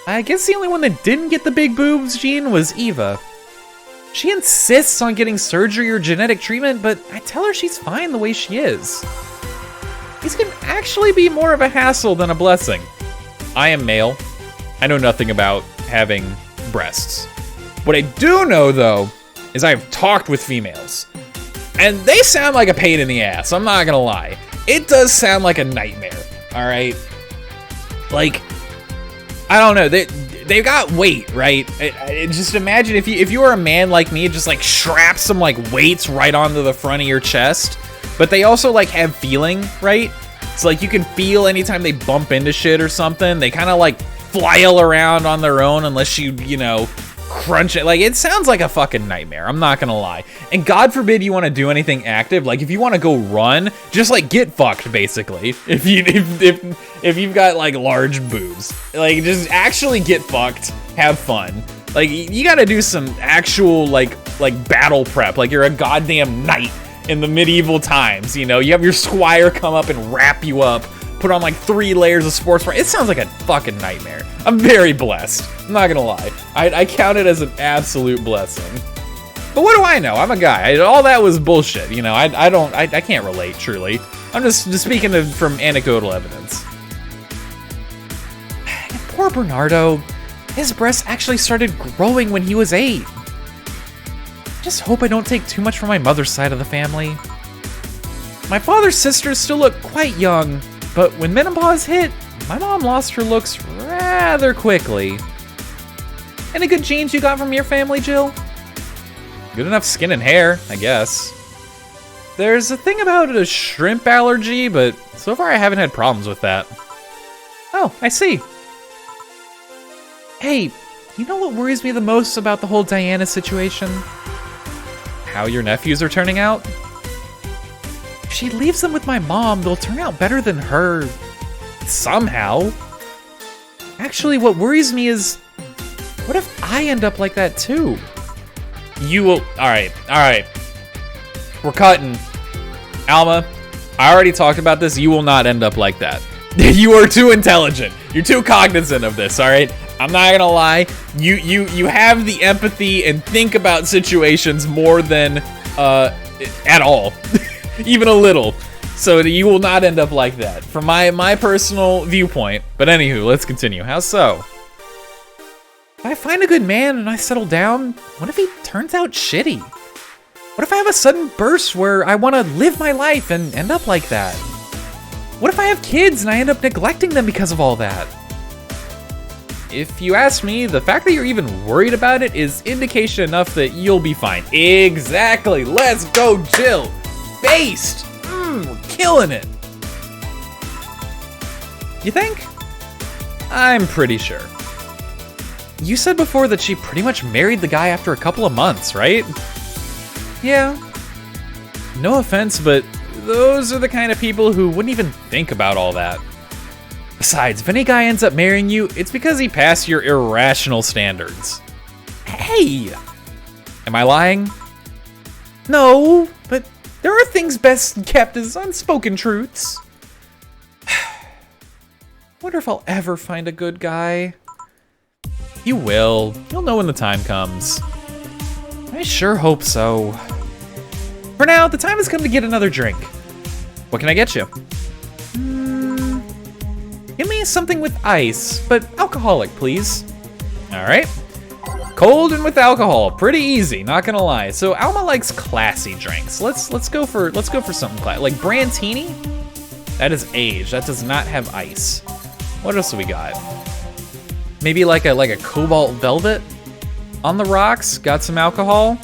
A: I guess the only one that didn't get the big boobs gene was Eva. She insists on getting surgery or genetic treatment, but I tell her she's fine the way she is. These can actually be more of a hassle than a blessing. I am male. I know nothing about having breasts. What I do know, though, is I've talked with females. And they sound like a pain in the ass, I'm not gonna lie. It does sound like a nightmare, all right? Like, I don't know, they've got weight, right? Just imagine if you were a man like me, just like strap some like weights right onto the front of your chest, but they also like have feeling, right? It's like you can feel anytime they bump into shit or something. They kind of like flail around on their own unless you know, crunch it. Like, it sounds like a fucking nightmare. I'm not gonna lie. And God forbid you want to do anything active. Like, if you want to go run, just like get fucked, basically. If you've got like large boobs, like just actually get fucked, have fun. Like, you got to do some actual like battle prep. Like you're a goddamn knight in the medieval times. You know, you have your squire come up and wrap you up. Put on like 3 layers of sports bra. It sounds like a fucking nightmare. I'm very blessed. I'm not gonna lie. I count it as an absolute blessing. But what do I know? I'm a guy. All that was bullshit. You know, I can't relate, truly. I'm just speaking from anecdotal evidence. And poor Bernardo, his breasts actually started growing when he was 8. I just hope I don't take too much from my mother's side of the family. My father's sisters still look quite young, but when menopause hit, my mom lost her looks rather quickly. Any good genes you got from your family, Jill? Good enough skin and hair, I guess. There's a thing about a shrimp allergy, but so far I haven't had problems with that. Oh, I see. Hey, you know what worries me the most about the whole Diana situation? How your nephews are turning out? If she leaves them with my mom, they'll turn out better than her. Somehow. Actually, what worries me is, what if I end up like that too? You will, all right. We're cutting. Alma, I already talked about this. You will not end up like that. You are too intelligent. You're too cognizant of this, all right? I'm not gonna lie. You have the empathy and think about situations more than at all. Even a little. So you will not end up like that, from my personal viewpoint. But anywho, let's continue. How so? If I find a good man and I settle down, what if he turns out shitty? What if I have a sudden burst where I want to live my life and end up like that? What if I have kids and I end up neglecting them because of all that? If you ask me, the fact that you're even worried about it is indication enough that you'll be fine. Exactly. Let's go, Jill. Based. We're killing it. You think? I'm pretty sure. You said before that she pretty much married the guy after a couple of months, right? Yeah. No offense, but those are the kind of people who wouldn't even think about all that. Besides, if any guy ends up marrying you, it's because he passed your irrational standards. Hey! Am I lying? No, but there are things best kept as unspoken truths. Wonder if I'll ever find a good guy. You will. You'll know when the time comes. I sure hope so. For now, the time has come to get another drink. What can I get you? Give me something with ice, but alcoholic, please. All right. Cold and with alcohol, pretty easy, not gonna lie. So Alma likes classy drinks. Let's go for something classy, like Brantini. That is aged. That does not have ice. What else do we got? Maybe like a cobalt velvet on the rocks. Got some alcohol.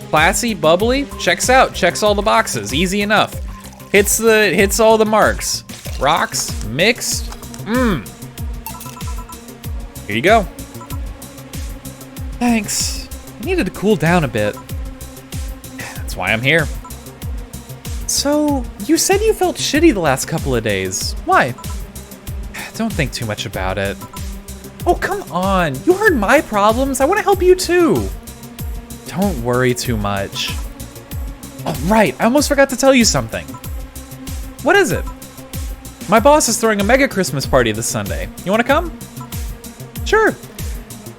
A: Classy, bubbly. Checks out. Checks all the boxes. Easy enough. Hits all the marks. Rocks mixed. Here you go. Thanks. I needed to cool down a bit. That's why I'm here. So, you said you felt shitty the last couple of days. Why? Don't think too much about it. Oh, come on. You heard my problems. I want to help you too. Don't worry too much. Oh, right. I almost forgot to tell you something. What is it? My boss is throwing a mega Christmas party this Sunday. You want to come? Sure.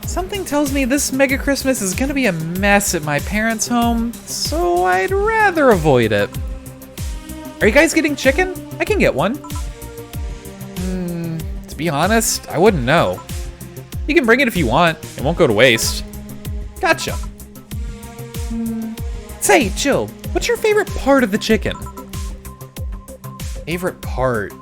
A: Something tells me this mega Christmas is gonna be a mess at my parents' home, so I'd rather avoid it. Are you guys getting chicken? I can get one. To be honest, I wouldn't know. You can bring it if you want. It won't go to waste. Gotcha. Say, Jill, what's your favorite part of the chicken? Favorite part?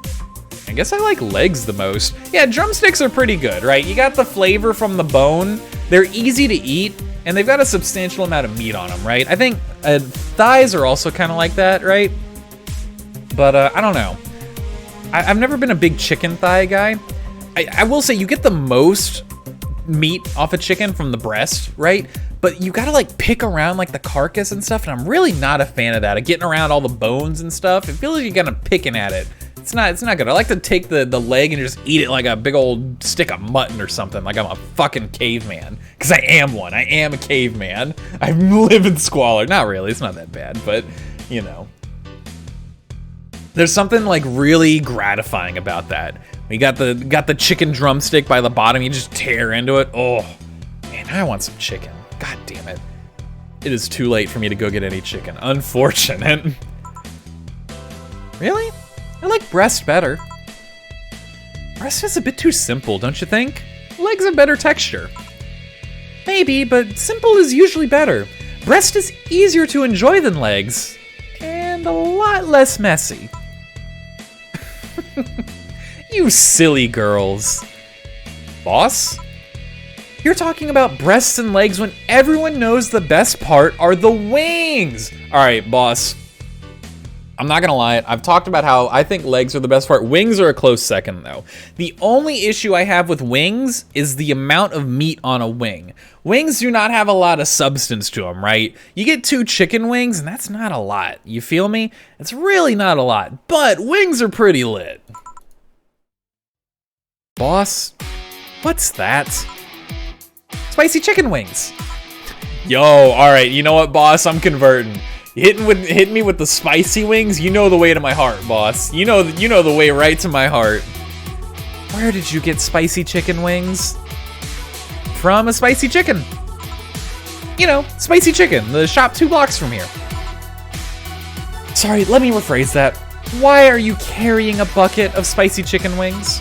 A: I guess I like legs the most. Yeah, drumsticks are pretty good, right? You got the flavor from the bone. They're easy to eat, and they've got a substantial amount of meat on them, right? I think thighs are also kind of like that, right? But I don't know. I've never been a big chicken thigh guy. I will say you get the most meat off a chicken from the breast, right? But you gotta like pick around like the carcass and stuff, and I'm really not a fan of that. Of getting around all the bones and stuff. It feels like you're kind of picking at it. It's not good. I like to take the leg and just eat it like a big old stick of mutton or something, like I'm a fucking caveman. Because I am one. I am a caveman. I live in squalor. Not really, it's not that bad, but you know. There's something like really gratifying about that. We got the chicken drumstick by the bottom, you just tear into it. Oh, man, I want some chicken. God damn it. It is too late for me to go get any chicken. Unfortunate. Really? I like breast better. Breast is a bit too simple, don't you think? Legs have better texture. Maybe, but simple is usually better. Breast is easier to enjoy than legs, and a lot less messy. You silly girls. Boss? You're talking about breasts and legs when everyone knows the best part are the wings. All right, boss. I'm not gonna lie, I've talked about how I think legs are the best part. Wings are a close second though. The only issue I have with wings is the amount of meat on a wing. Wings do not have a lot of substance to them, right? You get 2 chicken wings and that's not a lot. You feel me? It's really not a lot, but wings are pretty lit. Boss, what's that? Spicy chicken wings. Yo, all right, you know what, boss? I'm converting. Hitting me with the spicy wings, you know the way to my heart, boss. You know the way right to my heart. Where did you get spicy chicken wings? From a spicy chicken. You know, spicy chicken, the shop 2 blocks from here. Sorry, let me rephrase that. Why are you carrying a bucket of spicy chicken wings?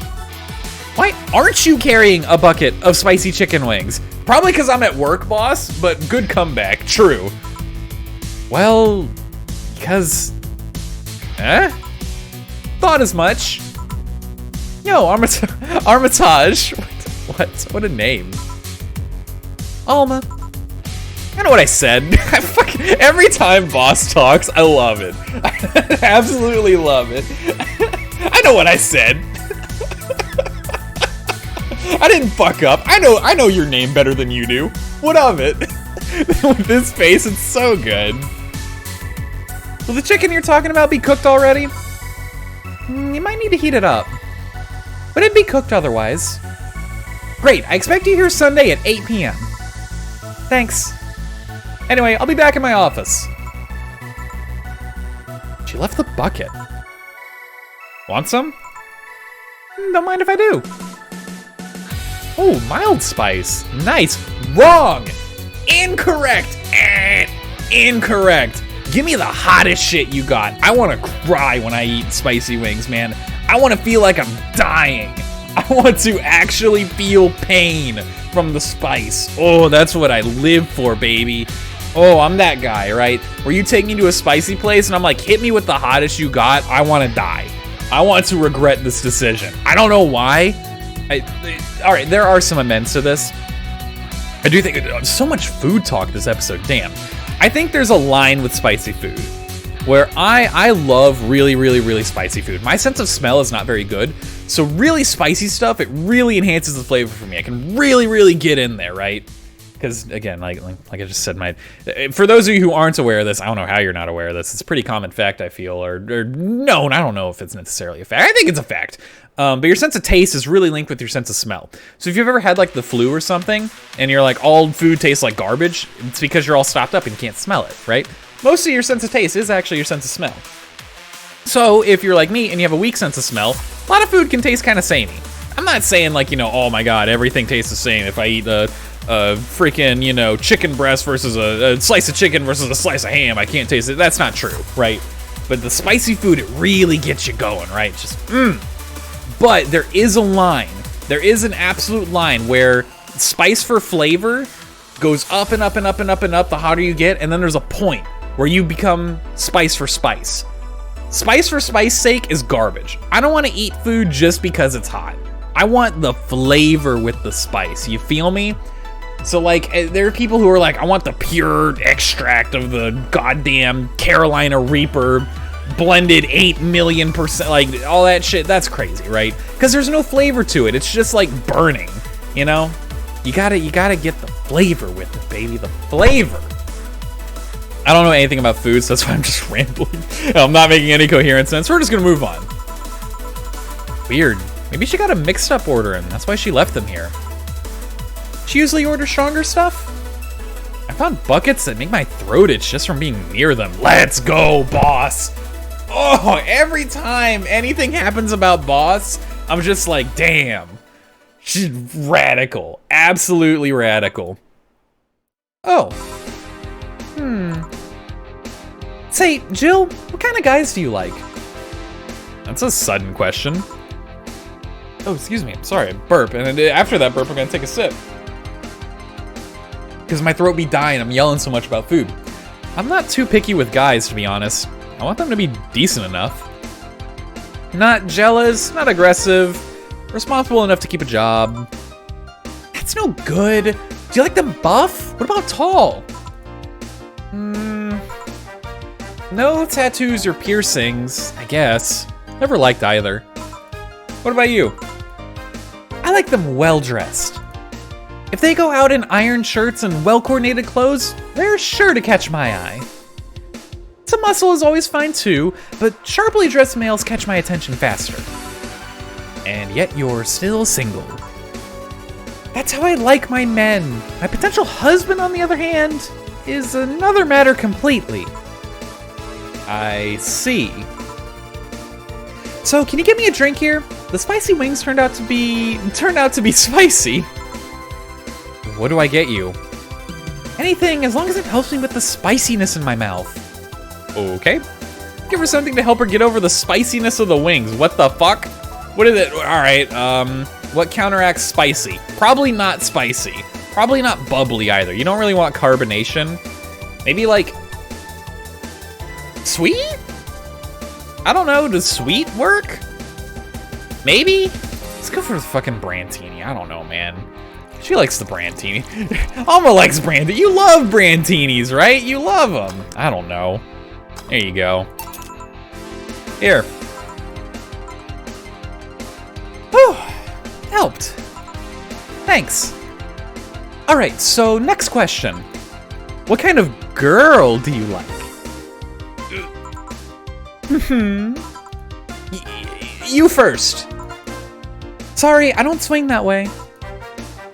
A: Why aren't you carrying a bucket of spicy chicken wings? Probably because I'm at work, boss, but good comeback, true. Well, because... Thought as much. Yo, Armitage. What a name. Alma. I know what I said. Every time boss talks, I love it. I absolutely love it. I know what I said. I didn't fuck up. I know your name better than you do. What of it? With this face, it's so good. Will the chicken you're talking about be cooked already? You might need to heat it up. But it'd be cooked otherwise. Great, I expect you here Sunday at 8 p.m. Thanks. Anyway, I'll be back in my office. She left the bucket. Want some? Don't mind if I do. Oh, mild spice. Nice. Wrong. Incorrect. Incorrect. Give me the hottest shit you got. I want to cry when I eat spicy wings, man. I want to feel like I'm dying. I want to actually feel pain from the spice. Oh, that's what I live for, baby. Oh, I'm that guy, right? Where you take me to a spicy place and I'm like, hit me with the hottest you got. I want to die. I want to regret this decision. I don't know why. All right, there are some amends to this. I do think so much food talk this episode. Damn. I think there's a line with spicy food where I love really, really, really spicy food. My sense of smell is not very good. So really spicy stuff, it really enhances the flavor for me. I can really, really get in there, right? Because again, like I just said, for those of you who aren't aware of this, I don't know how you're not aware of this. It's a pretty common fact, I feel, or known. I don't know if it's necessarily a fact. I think it's a fact. But your sense of taste is really linked with your sense of smell. So if you've ever had like the flu or something, and you're like, all food tastes like garbage, it's because you're all stopped up and you can't smell it, right? Most of your sense of taste is actually your sense of smell. So if you're like me and you have a weak sense of smell, a lot of food can taste kind of samey. I'm not saying like, oh my God, everything tastes the same. If I eat a freaking, chicken breast versus a slice of chicken versus a slice of ham, I can't taste it. That's not true, right? But the spicy food, it really gets you going, right? Just, But there is a line. There is an absolute line where spice for flavor goes up and up and up and up and up the hotter you get, and then there's a point where you become spice for spice. Spice for spice's sake is garbage. I don't want to eat food just because it's hot. I want the flavor with the spice. You feel me? So like, there are people who are like, I want the pure extract of the goddamn Carolina Reaper blended 8 million %, like all that shit. That's crazy, right? Because there's no flavor to it. It's just like burning, You gotta get the flavor with it, baby, the flavor. I don't know anything about food, so that's why I'm just rambling. I'm not making any coherent sense. We're just gonna move on. Weird. Maybe she got a mixed up order and that's why she left them here. She usually orders stronger stuff? I found buckets that make my throat itch just from being near them. Let's go, boss. Oh, every time anything happens about boss, I'm just like, damn. She's radical. Absolutely radical. Oh. Say, Jill, what kind of guys do you like? That's a sudden question. Oh, excuse me. Sorry, burp. And after that burp, I'm gonna take a sip. Because my throat be dying. I'm yelling so much about food. I'm not too picky with guys, to be honest. I want them to be decent enough. Not jealous, not aggressive, responsible enough to keep a job. That's no good. Do you like them buff? What about tall? No tattoos or piercings, I guess. Never liked either. What about you? I like them well-dressed. If they go out in iron shirts and well-coordinated clothes, they're sure to catch my eye. Some muscle is always fine too, but sharply dressed males catch my attention faster. And yet you're still single. That's how I like my men. My potential husband, on the other hand, is another matter completely. I see. So, can you get me a drink here? The spicy wings turned out to be spicy. What do I get you? Anything, as long as it helps me with the spiciness in my mouth. Okay. Give her something to help her get over the spiciness of the wings. What the fuck? What is it? Alright, what counteracts spicy? Probably not spicy. Probably not bubbly either. You don't really want carbonation. Maybe like... sweet? I don't know, does sweet work? Maybe? Let's go for the fucking Brandtini. I don't know, man. She likes the Brandtini. Alma likes Brandtini. You love Brantinis, right? You love them. I don't know. There you go. Here. Whew. Helped. Thanks. Alright, so next question. What kind of girl do you like? You first. Sorry, I don't swing that way.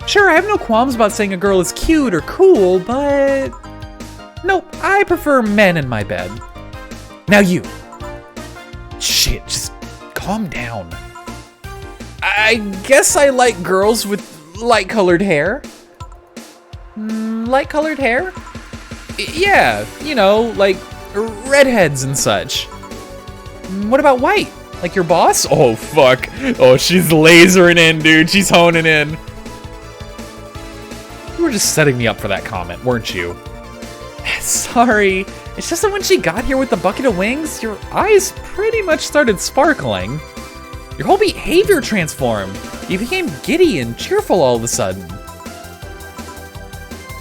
A: Sure, I have no qualms about saying a girl is cute or cool, but... nope, I prefer men in my bed. Now you. Shit, just calm down. I guess I like girls with light-colored hair. Light-colored hair? Yeah, you know, like redheads and such. What about white? Like your boss? Oh, fuck. Oh, she's lasering in, dude. She's honing in. You were just setting me up for that comment, weren't you? Sorry. It's just that when she got here with the bucket of wings, your eyes pretty much started sparkling. Your whole behavior transformed. You became giddy and cheerful all of a sudden.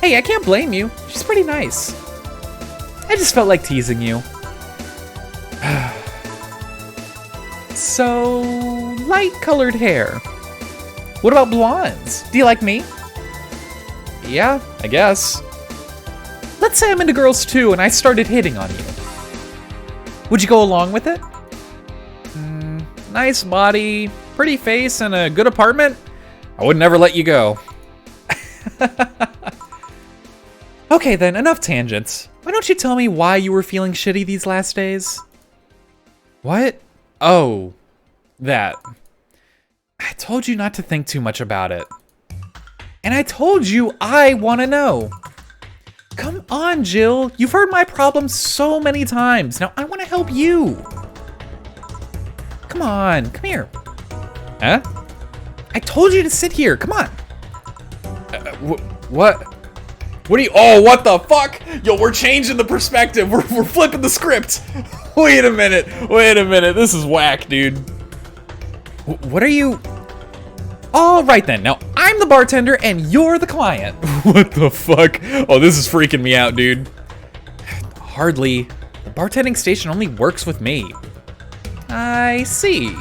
A: Hey, I can't blame you. She's pretty nice. I just felt like teasing you. So, light-colored hair. What about blondes? Do you like me? Yeah, I guess. Let's say I'm into girls too and I started hitting on you. Would you go along with it? Nice body, pretty face, and a good apartment? I would never let you go. Okay then, enough tangents. Why don't you tell me why you were feeling shitty these last days? What? Oh, that. I told you not to think too much about it. And I told you I want to know. Come on, Jill. You've heard my problems so many times. Now I want to help you. Come on, come here. Huh? I told you to sit here. Come on. What? What are you? Oh, what the fuck? Yo, we're changing the perspective. We're flipping the script. Wait a minute. Wait a minute. This is whack, dude. What are you? All right then. Now I'm the bartender and you're the client. What the fuck? Oh, this is freaking me out, dude. Hardly. The bartending station only works with me. I see.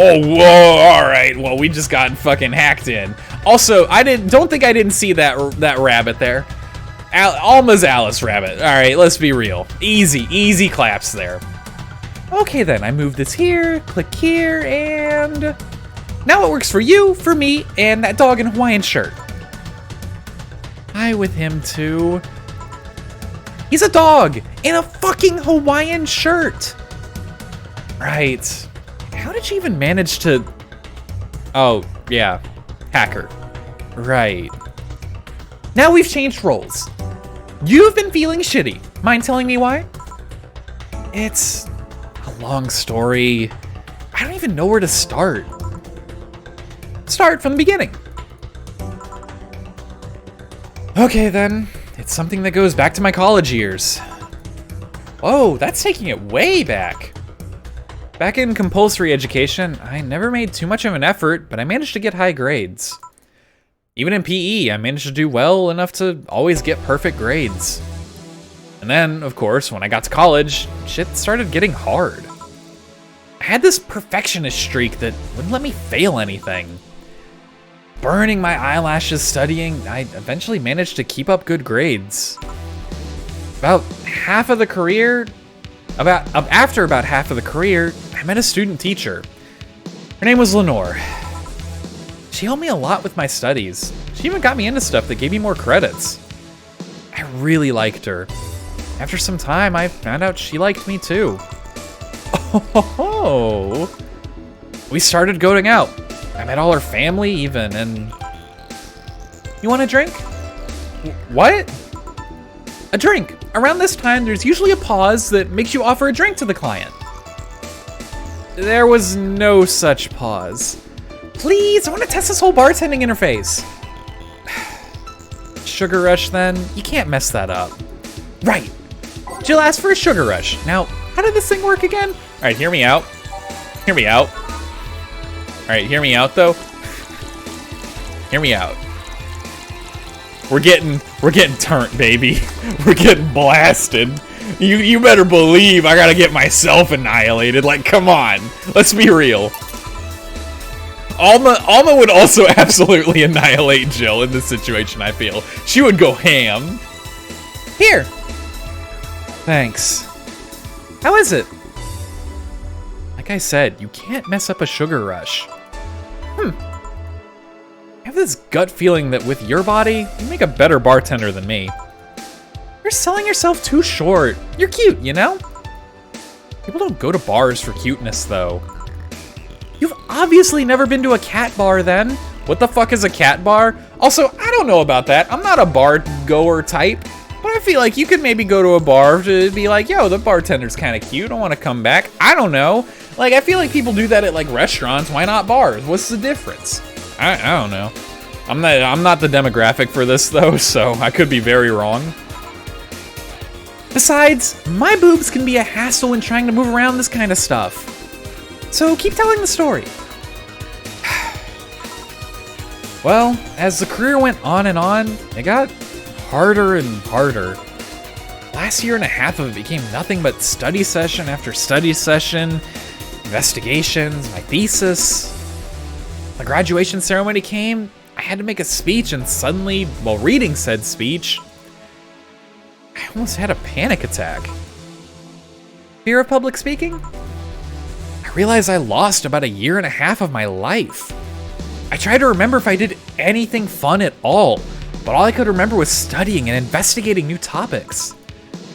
A: Oh, whoa, all right. Well, we just got fucking hacked in. Also, don't think I didn't see that rabbit there. Alma's Alice rabbit. All right, let's be real. Easy claps there. Okay then, I move this here, click here, and now it works for you, for me, and that dog in Hawaiian shirt. Hi with him too. He's a dog in a fucking Hawaiian shirt. Right. How did she even manage to... Oh, yeah. Hacker. Right. Now we've changed roles. You've been feeling shitty. Mind telling me why? It's a long story. I don't even know where to start. Start from the beginning. Okay then. It's something that goes back to my college years. Oh, that's taking it way back. Back in compulsory education, I never made too much of an effort, but I managed to get high grades. Even in PE, I managed to do well enough to always get perfect grades. And then, of course, when I got to college, shit started getting hard. I had this perfectionist streak that wouldn't let me fail anything. Burning my eyelashes studying, I eventually managed to keep up good grades. After about half of the career, I met a student teacher. Her name was Lenore. She helped me a lot with my studies. She even got me into stuff that gave me more credits. I really liked her. After some time, I found out she liked me too. Oh, we started going out. I met all her family even, and... You want a drink? What? A drink. Around this time, there's usually a pause that makes you offer a drink to the client. There was no such pause. Please, I want to test this whole bartending interface. Sugar rush then? You can't mess that up. Right. Jill asked for a sugar rush. Now, how did this thing work again? All right, hear me out. Hear me out. All right, hear me out though. Hear me out. We're getting turnt, baby. We're getting blasted. You better believe I gotta get myself annihilated. Like, come on. Let's be real. Alma would also absolutely annihilate Jill in this situation, I feel. She would go ham. Here. Thanks. How is it? Like I said, you can't mess up a sugar rush. I have this gut feeling that with your body, you make a better bartender than me. You're selling yourself too short. You're cute, you know? People don't go to bars for cuteness, though. You've obviously never been to a cat bar, then. What the fuck is a cat bar? Also, I don't know about that. I'm not a bar goer type, but I feel like you could maybe go to a bar to be like, yo, the bartender's kind of cute. I want to come back. I don't know. Like, I feel like people do that at like restaurants. Why not bars? What's the difference? I don't know. I'm not the demographic for this though, so I could be very wrong. Besides, my boobs can be a hassle when trying to move around this kind of stuff. So keep telling the story. Well, as the career went on and on, it got harder and harder. Last year and a half of it became nothing but study session after study session, investigations, my thesis. The graduation ceremony came, I had to make a speech, and suddenly, while reading said speech, I almost had a panic attack. Fear of public speaking? I realized I lost about 1.5 years of my life. I tried to remember if I did anything fun at all, but all I could remember was studying and investigating new topics.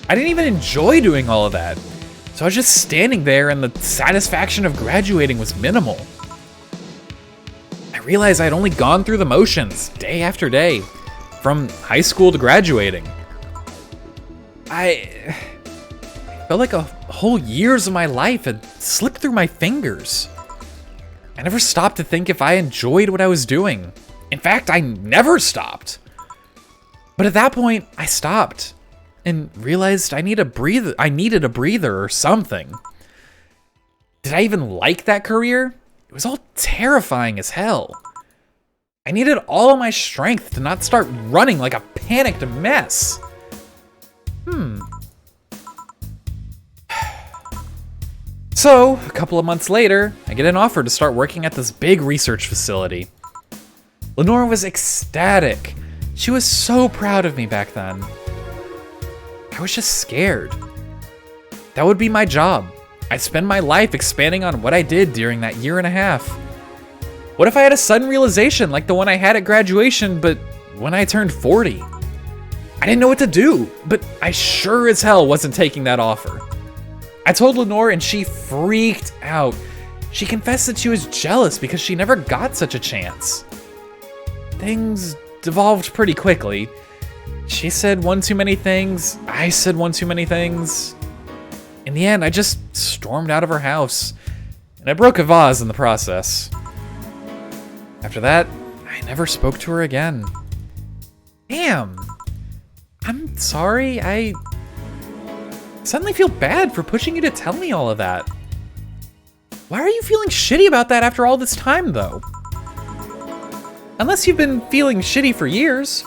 A: I didn't even enjoy doing all of that, so I was just standing there and the satisfaction of graduating was minimal. I realized I'd only gone through the motions, day after day, from high school to graduating. I felt like a whole years of my life had slipped through my fingers. I never stopped to think if I enjoyed what I was doing. In fact, I never stopped. But at that point, I stopped and realized I needed a breather or something. Did I even like that career? It was all terrifying as hell. I needed all of my strength to not start running like a panicked mess. So, a couple of months later, I get an offer to start working at this big research facility. Lenore was ecstatic. She was so proud of me back then. I was just scared. That would be my job. I'd spend my life expanding on what I did during that year and a half. What if I had a sudden realization like the one I had at graduation, but when I turned 40? I didn't know what to do, but I sure as hell wasn't taking that offer. I told Lenore and she freaked out. She confessed that she was jealous because she never got such a chance. Things devolved pretty quickly. She said one too many things, I said one too many things. In the end, I just stormed out of her house, and I broke a vase in the process. After that, I never spoke to her again. Damn. I'm sorry, I suddenly feel bad for pushing you to tell me all of that. Why are you feeling shitty about that after all this time, though? Unless you've been feeling shitty for years.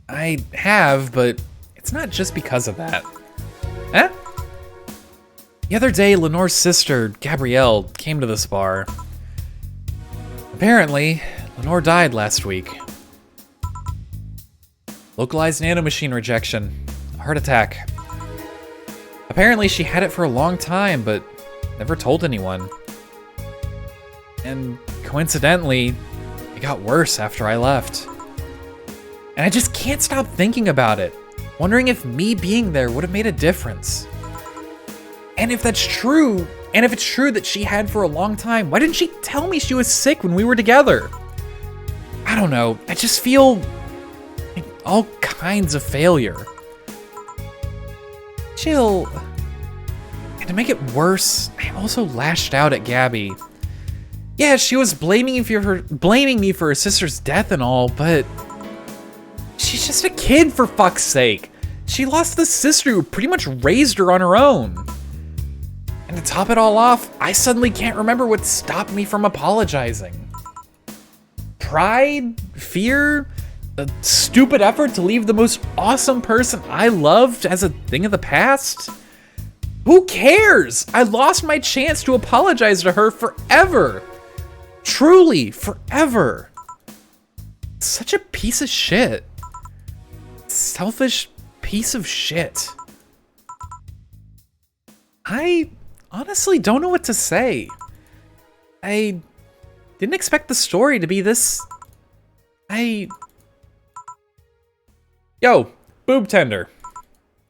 A: I have, but it's not just because of that. Eh? The other day, Lenore's sister, Gabrielle, came to this bar. Apparently, Lenore died last week. Localized nanomachine rejection. A heart attack. Apparently, she had it for a long time, but never told anyone. And coincidentally, it got worse after I left. And I just can't stop thinking about it, wondering if me being there would have made a difference. And if that's true, and if it's true that she had for a long time, why didn't she tell me she was sick when we were together? I don't know, I just feel like all kinds of failure. Jill, and to make it worse, I also lashed out at Gabby. Yeah, she was blaming me for her sister's death and all, but she's just a kid, for fuck's sake. She lost the sister who pretty much raised her on her own. And to top it all off, I suddenly can't remember what stopped me from apologizing. Pride? Fear? A stupid effort to leave the most awesome person I loved as a thing of the past? Who cares? I lost my chance to apologize to her forever. Truly, forever. Such a piece of shit. Selfish piece of shit. I honestly don't know what to say. I didn't expect the story to be this... Yo, boob tender.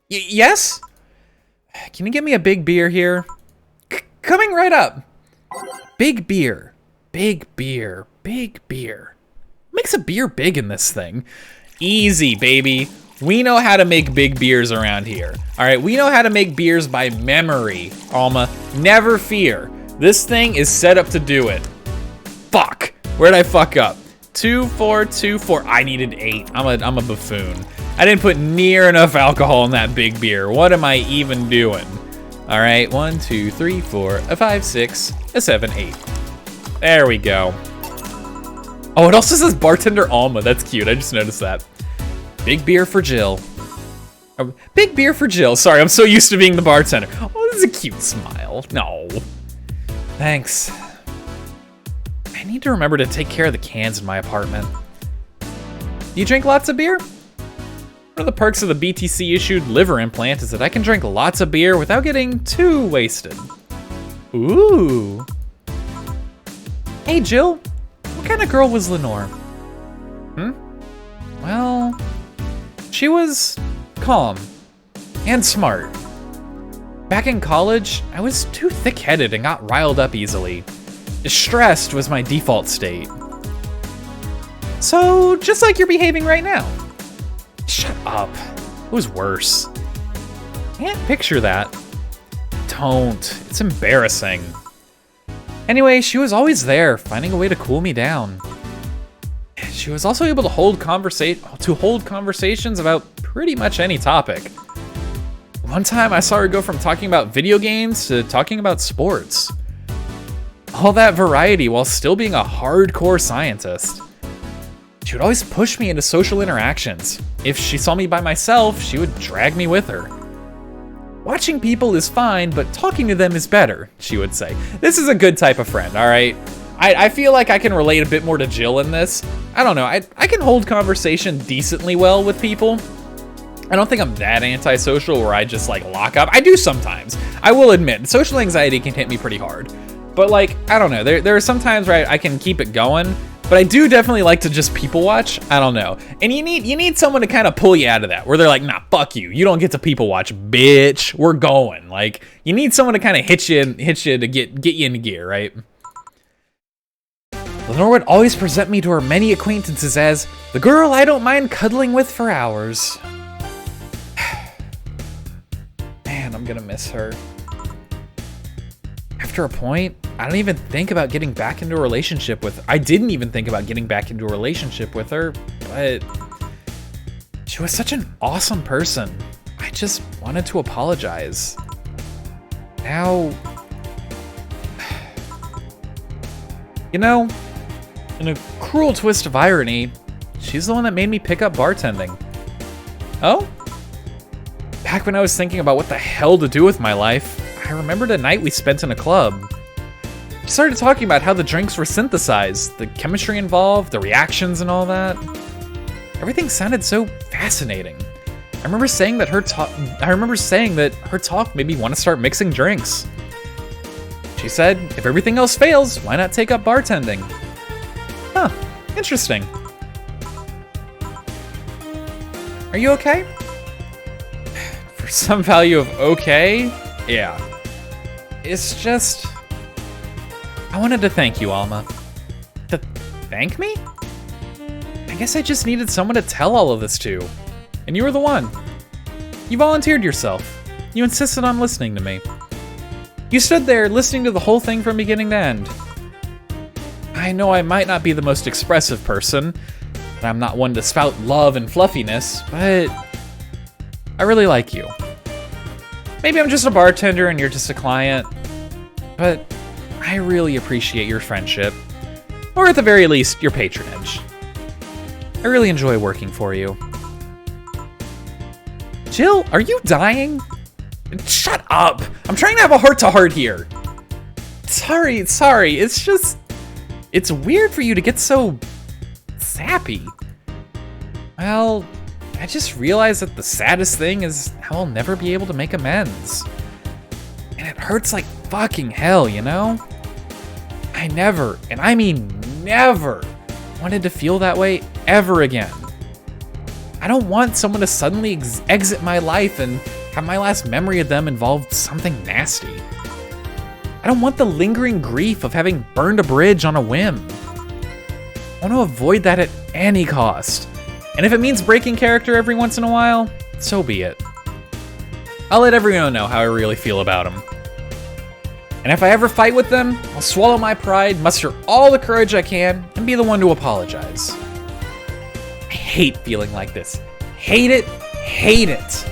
A: Yes? Can you get me a big beer here? Coming right up. Big beer. Big beer. Big beer. Makes a beer big in this thing. Easy, baby. We know how to make big beers around here. All right, we know how to make beers by memory, Alma. Never fear. This thing is set up to do it. Fuck. Where'd I fuck up? 2, 4, 2, 4. I needed 8. I'm a buffoon. I didn't put near enough alcohol in that big beer. What am I even doing? All right, 1, 2, 3, 4, 5, 6, 7, 8. There we go. Oh, it also says bartender Alma. That's cute. I just noticed that. Big beer for Jill. Oh, big beer for Jill. Sorry, I'm so used to being the bartender. Oh, this is a cute smile. No. Thanks. I need to remember to take care of the cans in my apartment. Do you drink lots of beer? One of the perks of the BTC-issued liver implant is that I can drink lots of beer without getting too wasted. Ooh. Hey, Jill. What kind of girl was Lenore? Well, she was calm and smart. Back in college, I was too thick-headed and got riled up easily. Stressed was my default state. So, just like you're behaving right now. Shut up. It was worse. Can't picture that. Don't. It's embarrassing. Anyway, she was always there, finding a way to cool me down. She was also able to hold conversations about pretty much any topic. One time I saw her go from talking about video games to talking about sports. All that variety while still being a hardcore scientist. She would always push me into social interactions. If she saw me by myself, she would drag me with her. Watching people is fine, but talking to them is better, she would say. This is a good type of friend, all right? I feel like I can relate a bit more to Jill in this. I don't know, I can hold conversation decently well with people. I don't think I'm that antisocial where I just like lock up. I do sometimes. I will admit, social anxiety can hit me pretty hard. But like, I don't know, there are some times where I can keep it going, but I do definitely like to just people watch. I don't know. And you need someone to kind of pull you out of that, where they're like, nah, fuck you. You don't get to people watch, bitch. We're going. Like, you need someone to kind of hit you to get you into gear, right? Lenore would always present me to her many acquaintances as the girl I don't mind cuddling with for hours. Man, I'm gonna miss her. After a point, I don't even think about getting back into a relationship with her. I didn't even think about getting back into a relationship with her, but she was such an awesome person. I just wanted to apologize. Now, you know, in a cruel twist of irony, she's the one that made me pick up bartending. Oh? Back when I was thinking about what the hell to do with my life, I remembered a night we spent in a club. She started talking about how the drinks were synthesized, the chemistry involved, the reactions and all that. Everything sounded so fascinating. I remember saying that her talk made me want to start mixing drinks. She said, if everything else fails, why not take up bartending? Huh, interesting. Are you okay? For some value of okay, yeah. It's just, I wanted to thank you, Alma. To thank me? I guess I just needed someone to tell all of this to. And you were the one. You volunteered yourself. You insisted on listening to me. You stood there listening to the whole thing from beginning to end. I know I might not be the most expressive person, and I'm not one to spout love and fluffiness, but I really like you. Maybe I'm just a bartender and you're just a client, but I really appreciate your friendship, or at the very least, your patronage. I really enjoy working for you. Jill, are you dying? Shut up! I'm trying to have a heart-to-heart here. Sorry, it's just, it's weird for you to get so sappy. Well, I just realized that the saddest thing is how I'll never be able to make amends. And it hurts like fucking hell, you know? I never, and I mean never, wanted to feel that way ever again. I don't want someone to suddenly exit my life and have my last memory of them involve something nasty. I don't want the lingering grief of having burned a bridge on a whim. I want to avoid that at any cost. And if it means breaking character every once in a while, so be it. I'll let everyone know how I really feel about them. And if I ever fight with them, I'll swallow my pride, muster all the courage I can, and be the one to apologize. I hate feeling like this. Hate it, hate it.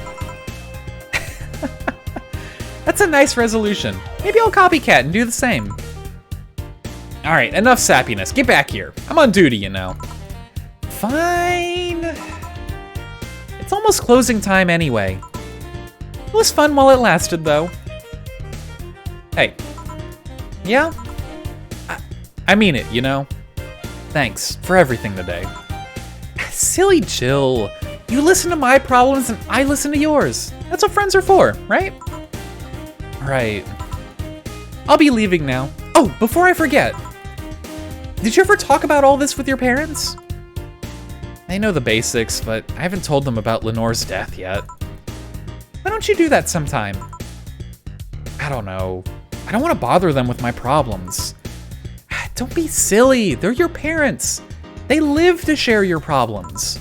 A: That's a nice resolution. Maybe I'll copycat and do the same. All right, enough sappiness. Get back here. I'm on duty, you know. Fine. It's almost closing time anyway. It was fun while it lasted, though. Hey. Yeah? I mean it, you know? Thanks for everything today. Silly Jill. You listen to my problems and I listen to yours. That's what friends are for, right? Right. I'll be leaving now. Oh, before I forget. Did you ever talk about all this with your parents? They know the basics, but I haven't told them about Lenore's death yet. Why don't you do that sometime? I don't know. I don't want to bother them with my problems. Don't be silly. They're your parents. They live to share your problems.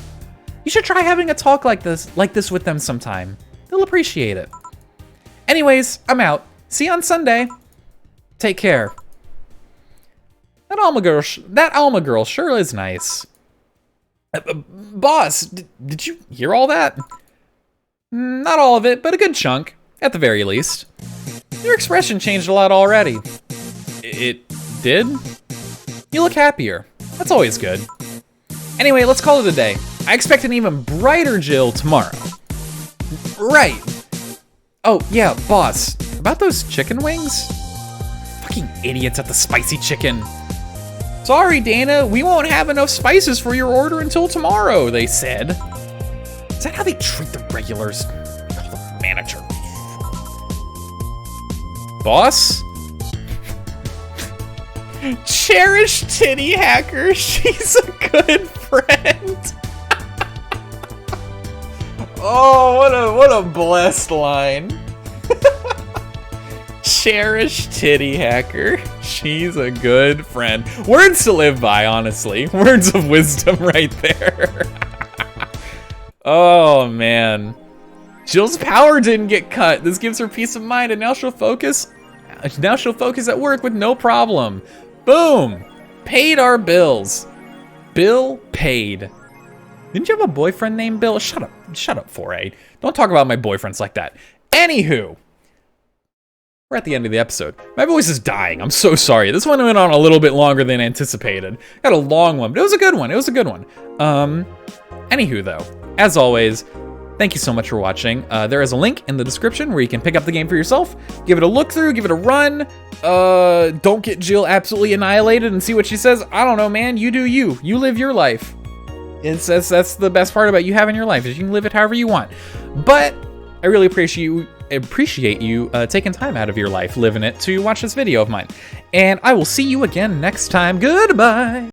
A: You should try having a talk like this with them sometime. They'll appreciate it. Anyways, I'm out. See you on Sunday. Take care. That Alma girl sure is nice. Boss, did you hear all that? Not all of it, but a good chunk, at the very least. Your expression changed a lot already. It did? You look happier. That's always good. Anyway, let's call it a day. I expect an even brighter Jill tomorrow. Right. Oh, yeah, boss. About those chicken wings? Fucking idiots at the spicy chicken. Sorry, Dana, we won't have enough spices for your order until tomorrow, they said. Is that how they treat the regulars? Call the manager. Boss? Cherish titty hacker, she's a good friend. Oh, what a blessed line. Cherish titty hacker, she's a good friend. Words to live by, honestly. Words of wisdom right there. Oh man. Jill's power didn't get cut. This gives her peace of mind, and now she'll focus at work with no problem. Boom! Paid our bills. Bill paid. Didn't you have a boyfriend named Bill? Shut up, 4A. Don't talk about my boyfriends like that. Anywho, we're at the end of the episode. My voice is dying. I'm so sorry. This one went on a little bit longer than anticipated. Got a long one, but it was a good one. Anywho though, as always, thank you so much for watching. There is a link in the description where you can pick up the game for yourself, give it a look through, give it a run. Don't get Jill absolutely annihilated and see what she says. I don't know, man. You do you. You live your life. That's the best part about you having your life, is you can live it however you want. But I really appreciate you taking time out of your life, living it, to watch this video of mine. And I will see you again next time. Goodbye.